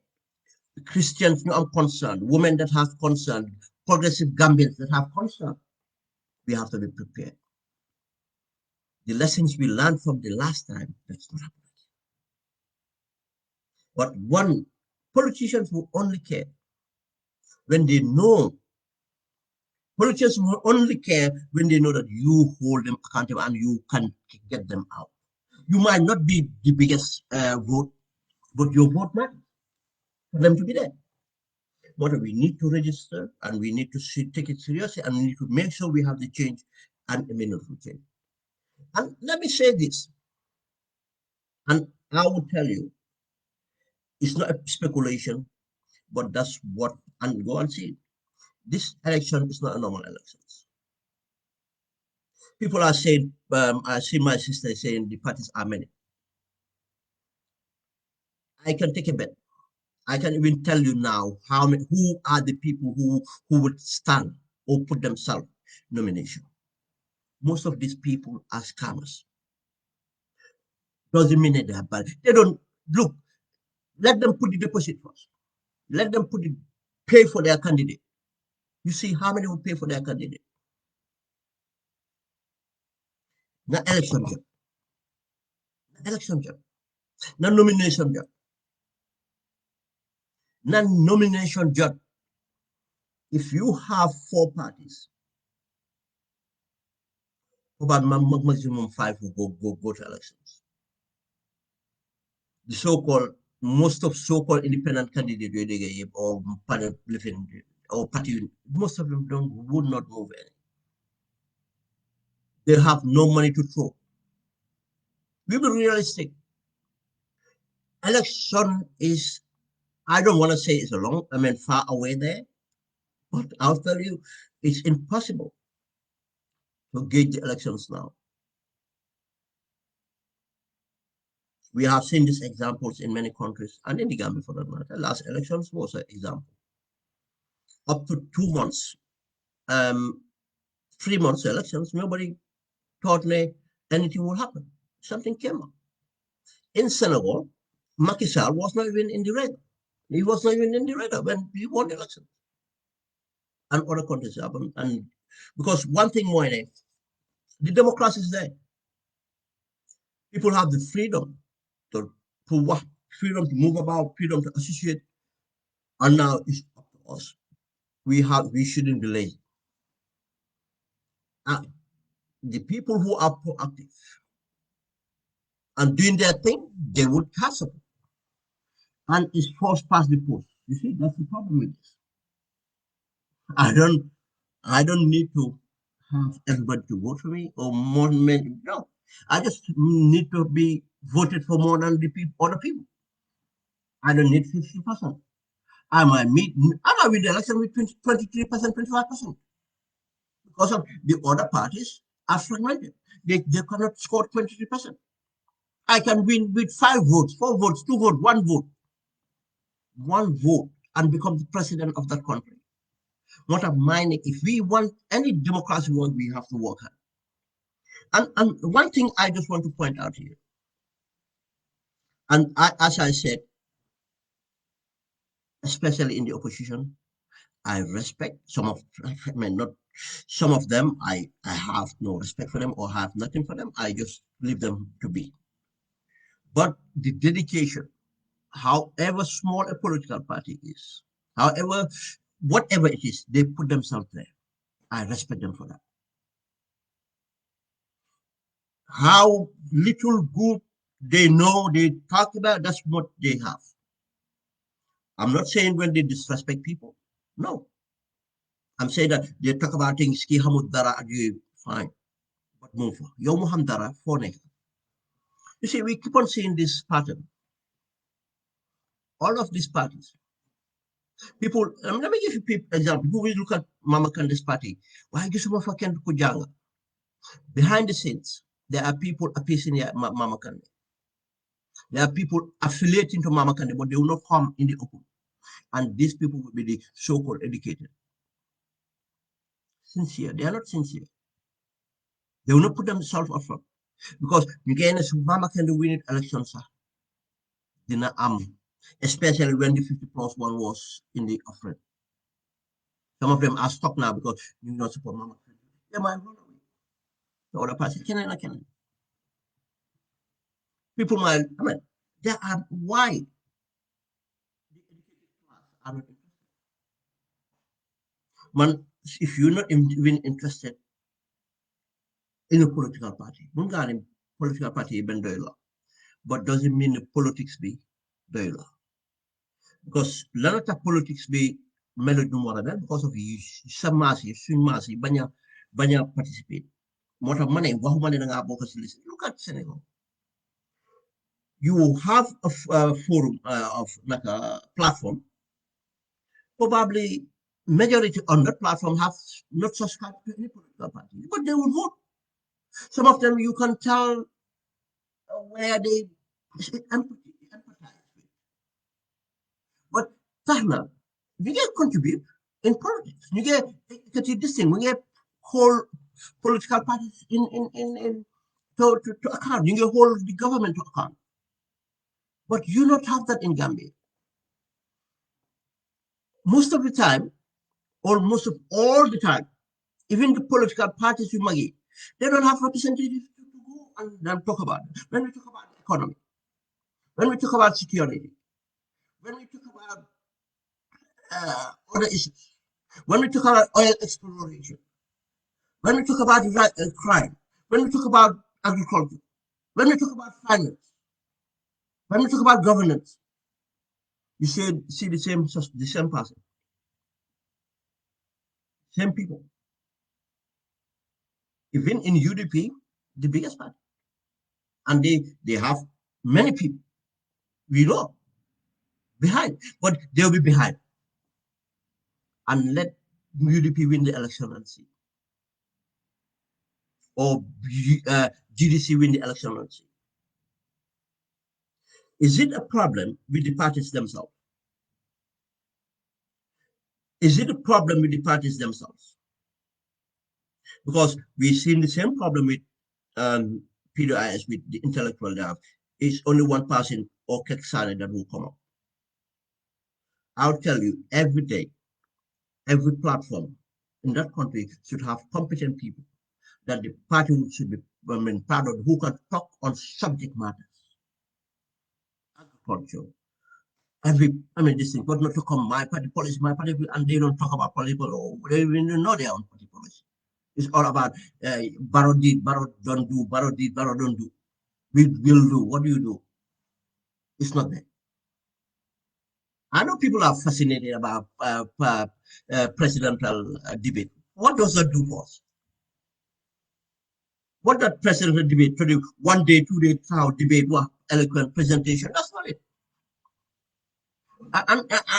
S1: Christians no am concerned, women that have concern, progressive Gambians that have concern. We have to be prepared. The lessons we learned from the last time, that's not happening. But one, politicians will only care when they know, politicians will only care when they know that you hold them accountable and you can get them out. You might not be the biggest vote, but your vote matters for them to be there. But we need to register and we need to take it seriously and we need to make sure we have the change and a meaningful change. And let me say this, and I will tell you, it's not a speculation, but that's what, and go and see. This election is not a normal election. People are saying, I see my sister saying the parties are many. I can take a bet. I can even tell you now how many, who are the people who would stand or put themselves nomination. Most of these people are scammers. Doesn't mean that they are bad. They don't look. Let them put the deposit first. Let them pay for their candidate. You see how many will pay for their candidate. Not election job. Not election job. Not nomination job. Not nomination job. If you have 4 parties, about maximum 5 will go to elections. The so-called, most of so-called independent candidates or party living or party, most of them would not move any. They have no money to throw. We be realistic. Election is, I don't want to say it's far away there, but I'll tell you, it's impossible to gauge the elections now. We have seen these examples in many countries and in the Gambia for that matter. Last elections was an example. Up to 2 months, 3 months elections, nobody thought anything would happen. Something came up. In Senegal, Macky Sall was not even in the radar. He was not even in the radar when he won the election. And other countries happen. And because one thing more, the democracy is there. People have the freedom to work, freedom to move about, freedom to associate. And now it's up to us. We shouldn't be lazy. The people who are proactive and doing their thing, they would catch up. And it's forced past the post. You see, that's the problem with this. I don't need to have everybody to vote for me or more men. No, I just need to be voted for more than the other people. I don't need 50%. I might win the election with 23%, 25%. Because of the other parties are fragmented. They cannot score 23%. I can win with 5 votes, 4 votes, 2 votes, 1 vote, and become the president of that country. What of mining? If we want any democracy work, we have to work hard. And one thing I just want to point out here, and as I said, especially in the opposition, I respect some of, I mean, not some of them. I have no respect for them or have nothing for them. I just leave them to be. But the dedication, however small a political party is, however, whatever it is, they put themselves there. I respect them for that. How little good they know, they talk about, that's what they have. I'm not saying when they disrespect people. No. I'm saying that they talk about things, ki hamud dara, fine. But move. Yo muham dara, phone. You see, we keep on seeing this pattern. All of these parties. People, let me give you an example. People will look at Mama Kandi's party. Why give some of Kujanga? Behind the scenes, there are people appeasing Mama Kandi. There are people affiliating to Mama Kandi, but they will not come in the open. And these people will be the so-called educated. Sincere. They are not sincere. They will not put themselves up front. Because again, Mama Kandi win elections, sir. Especially when the 50 plus one was in the offering. Some of them are stuck now because you not support Mama Kandi. They might run away. The other person, can. People might, I mean, there are why the educated class are not interested. Man, if you're not even interested in a political party, political party even doyla, but doesn't mean the politics be doyla. Because a lot of politics be melody because of some massive, swing massive, banya participate. What of money, what money look at Senegal. You have a forum of like a platform. Probably majority on that platform have not subscribed to any political party, but they will vote. Some of them you can tell where they empathize with. But Tahna, we get contribute in politics. You get this thing, we get whole political parties in to account. You get hold the government to account. But you not have that in Gambia. Most of the time, or most of all the time, even the political parties you magi, they don't have representatives to go and then talk about it. When we talk about the economy, when we talk about security, when we talk about other issues, when we talk about oil exploration, when we talk about crime, when we talk about agriculture, when we talk about finance, when we talk about governance, you see the same person, same people. Even in UDP, the biggest party, and they have many people we know behind, but they'll be behind. And let UDP win the election and see, or GDC win the election and see. Is it a problem with the parties themselves? Is it a problem with the parties themselves? Because we've seen the same problem with PDIS, with the intellectual now. It's only one person or Keksane that will come up. I'll tell you, every day, every platform in that country should have competent people that the party should be proud of, who can talk on subject matters. Agriculture, this thing, but not to come my party policy, and they don't talk about political, or they even know their own party policy. It's all about Barrow did, Barrow don't do, Barrow did, Barrow don't do. We will do. What do you do? It's not there. I know people are fascinated about presidential debate. What does that do for us? What that presidential debate to do 1 day, 2 day trial debate, what eloquent presentation? That's not it.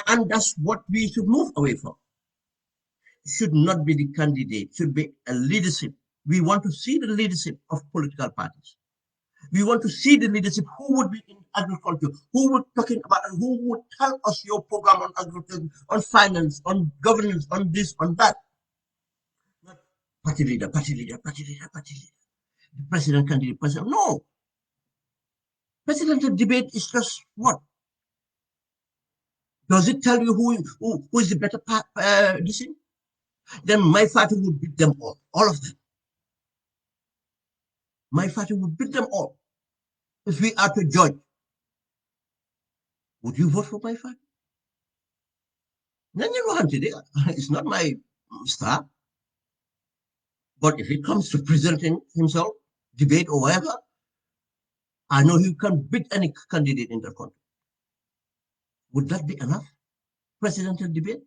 S1: And that's what we should move away from. It should not be the candidate, it should be a leadership. We want to see the leadership of political parties. We want to see the leadership who would be in agriculture? Who would talking about? Who would tell us your program on agriculture, on finance, on governance, on this, on that? Not party leader, party leader, party leader, party leader. The president candidate, president. No, presidential debate is just what? Does it tell you who is the better this thing? Then my party would beat them all of them. My party would beat them all. If we are to judge, would you vote for my party? Then you know, it's not my star. But if it comes to presenting himself, debate or whatever, I know he can beat any candidate in the country. Would that be enough? Presidential debate?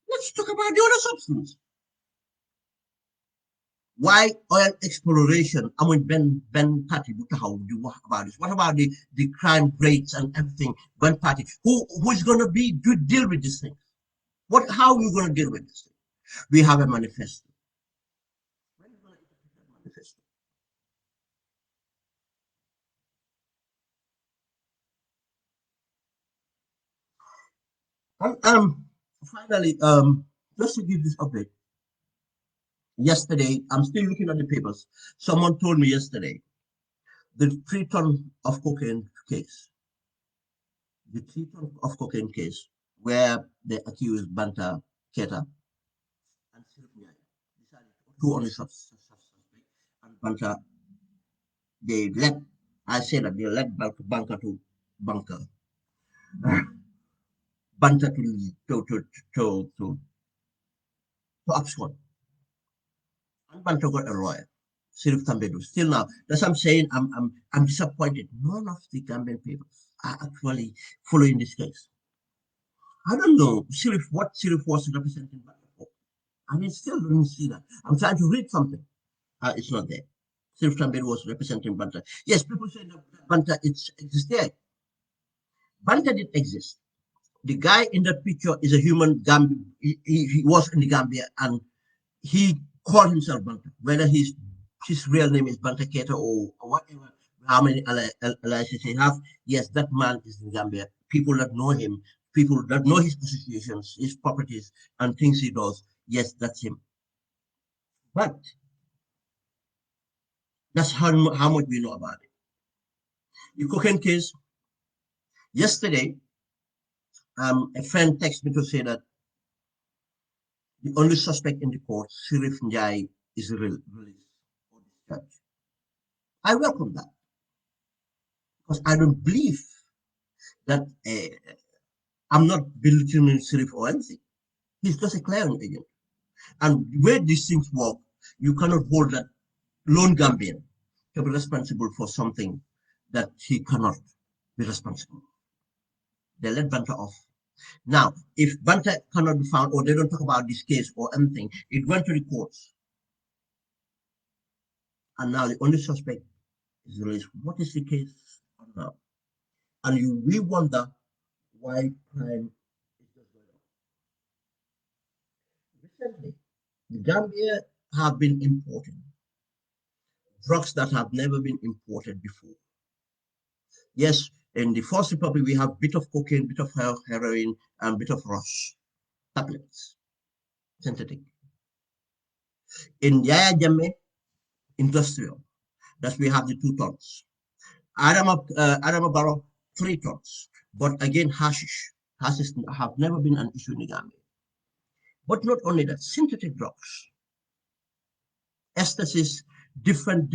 S1: Let's talk about the other substance. Why oil exploration? I mean, Ben Party, how do you about this? What about the crime rates and everything? Ben Party, who's going to be deal with this thing? How are we going to deal with this thing? We have a manifesto. When are you going to implement that manifesto? And finally, just to give this update, yesterday, I'm still looking at the papers. Someone told me yesterday the 3 ton of cocaine case, the 3 ton of cocaine case, where they accused Banta Keta and Sylvia decided two only suspects, and Banta, they let, I say that they let Banker to Banker, Banta to, to, to abscond. And Banta got a lawyer. Sirif Tambedu. Still now, that's what I'm saying. I'm disappointed. None of the Gambian papers are actually following this case. I don't know Sirif what Sirif was representing Banta for. I mean, still don't see that. I'm trying to read something. It's not there. Sirif Tambedu was representing Banta. Yes, people say that Banta exists there. Banta did exist. The guy in that picture is a human Gambian. He was in the Gambia and he called himself Banta. Whether his real name is Banta Keita or whatever, how many alliances he have, yes, that man is in Gambia. People that know him, people that know his associations, his properties, and things he does, yes, that's him. But that's how much we know about it. The cocaine case, yesterday, a friend texted me to say that the only suspect in the court, Sheriff Njai, is released or discharged. I welcome that because I don't believe that I'm not belittling Sheriff or anything. He's just a clearing agent. And the way these things work, you cannot hold that lone Gambian to be responsible for something that he cannot be responsible. They let Banta off. Now, if Banta cannot be found or they don't talk about this case or anything, it went to the courts. And now the only suspect is released. What is the case now? And we wonder why crime is just going on. Recently, the Gambia have been importing drugs that have never been imported before. Yes, in the First Republic, we have bit of cocaine, bit of heroin, and bit of rush tablets, synthetic. In Yaya Jamme, industrial, that we have the 2 tons. Adama Barrow, 3 tons. But again, hashish. Hashish have never been an issue in the Gambia. But not only that, synthetic drugs, ecstasies, different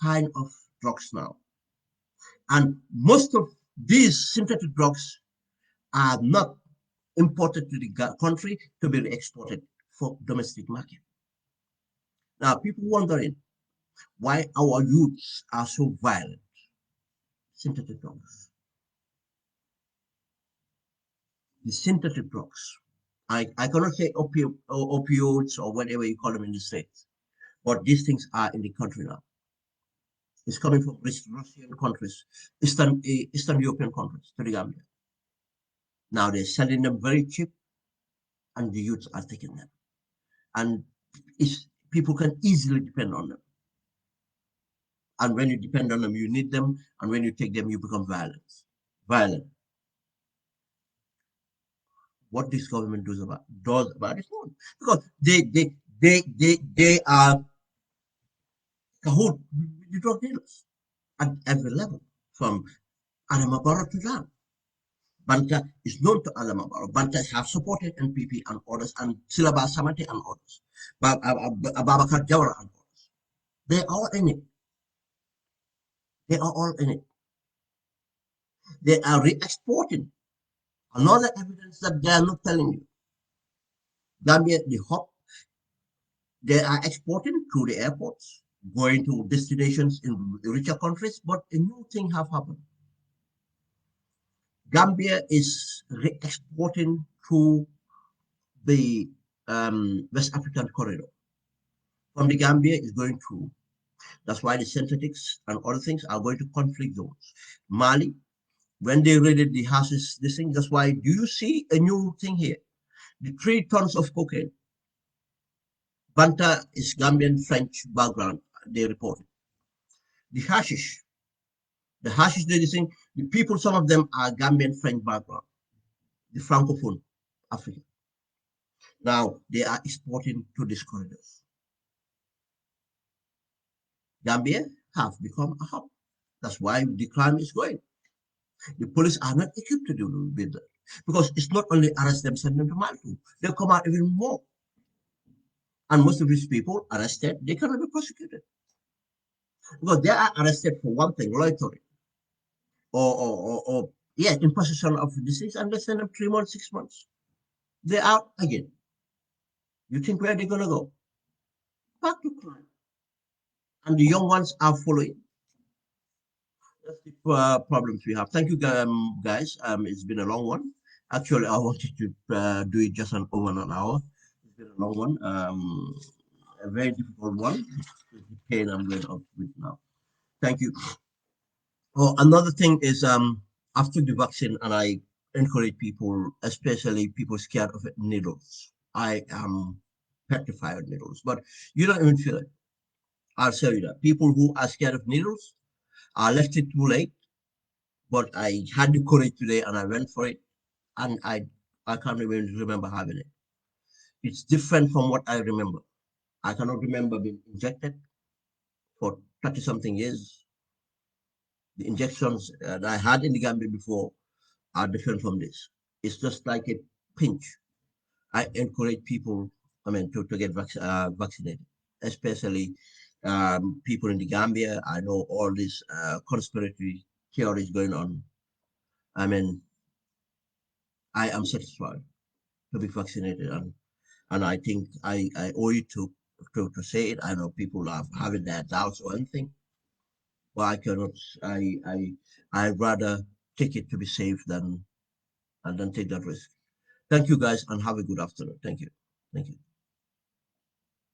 S1: kind of drugs now. And most of these synthetic drugs are not imported to the country to be exported for domestic market. Now, people wondering why our youths are so violent. Synthetic drugs. The synthetic drugs. I cannot say opioids or whatever you call them in the States, but these things are in the country now. It's coming from Russian countries, Eastern European countries to the Gambia. Now they're selling them very cheap, and the youths are taking them. And people can easily depend on them. And when you depend on them, you need them. And when you take them, you become violent. What this government does about it, no. Because they are cahoot with the drug dealers at every level, from Anamabara to down. Banta is known to Alamabara. Banta have supported NPP and others, and Silaba Samate and others, Babakar Jawara and others. They are all in it. They are all in it. They are re-exporting. Another evidence that they are not telling you. Gambia, the hub, they are exporting through the airports, going to destinations in richer countries, but a new thing have happened. Gambia is re-exporting through the West African corridor. From the Gambia is going through. That's why the synthetics and other things are going to conflict zones. Mali, when they raided the houses, this thing, that's why, do you see a new thing here? The 3 tons of cocaine. Banta is Gambian French background, they reported. The hashish, they think the people, some of them are Gambian French background, the Francophone Africa. Now they are exporting to these corridors. Gambia have become a hub. That's why the crime is going. The police are not equipped to deal with that. Because it's not only arrest them, send them to Malta. They'll come out even more. And most of these people arrested, they cannot be prosecuted. Because they are arrested for one thing, loitering. Or yeah, in possession of disease, and they send them 3 months, 6 months. They're out again. You think where they're gonna go? Back to crime. And the young ones are following. That's the problems we have. Thank you, guys. It's been a long one. Actually, I wanted to do it just over an hour. It's been a long one. A very difficult one. The pain I'm going up with now. Thank you. Oh, another thing is after the vaccine, and I encourage people, especially people scared of needles. I am petrified of needles, but you don't even feel it. I'll tell you that. People who are scared of needles are left it too late. But I had the courage today and I went for it, and I can't even remember having it. It's different from what I remember. I cannot remember being injected for 30 something years. The injections that I had in the Gambia before are different from this. It's just like a pinch. I encourage people, to get vaccinated, especially people in the Gambia. I know all these conspiracy theories going on. I mean, I am satisfied to be vaccinated, and I think I owe it to say it. I know people are having their doubts or anything, but I cannot. I rather take it to be safe than take that risk. Thank you guys, and have a good afternoon. Thank you. Thank you.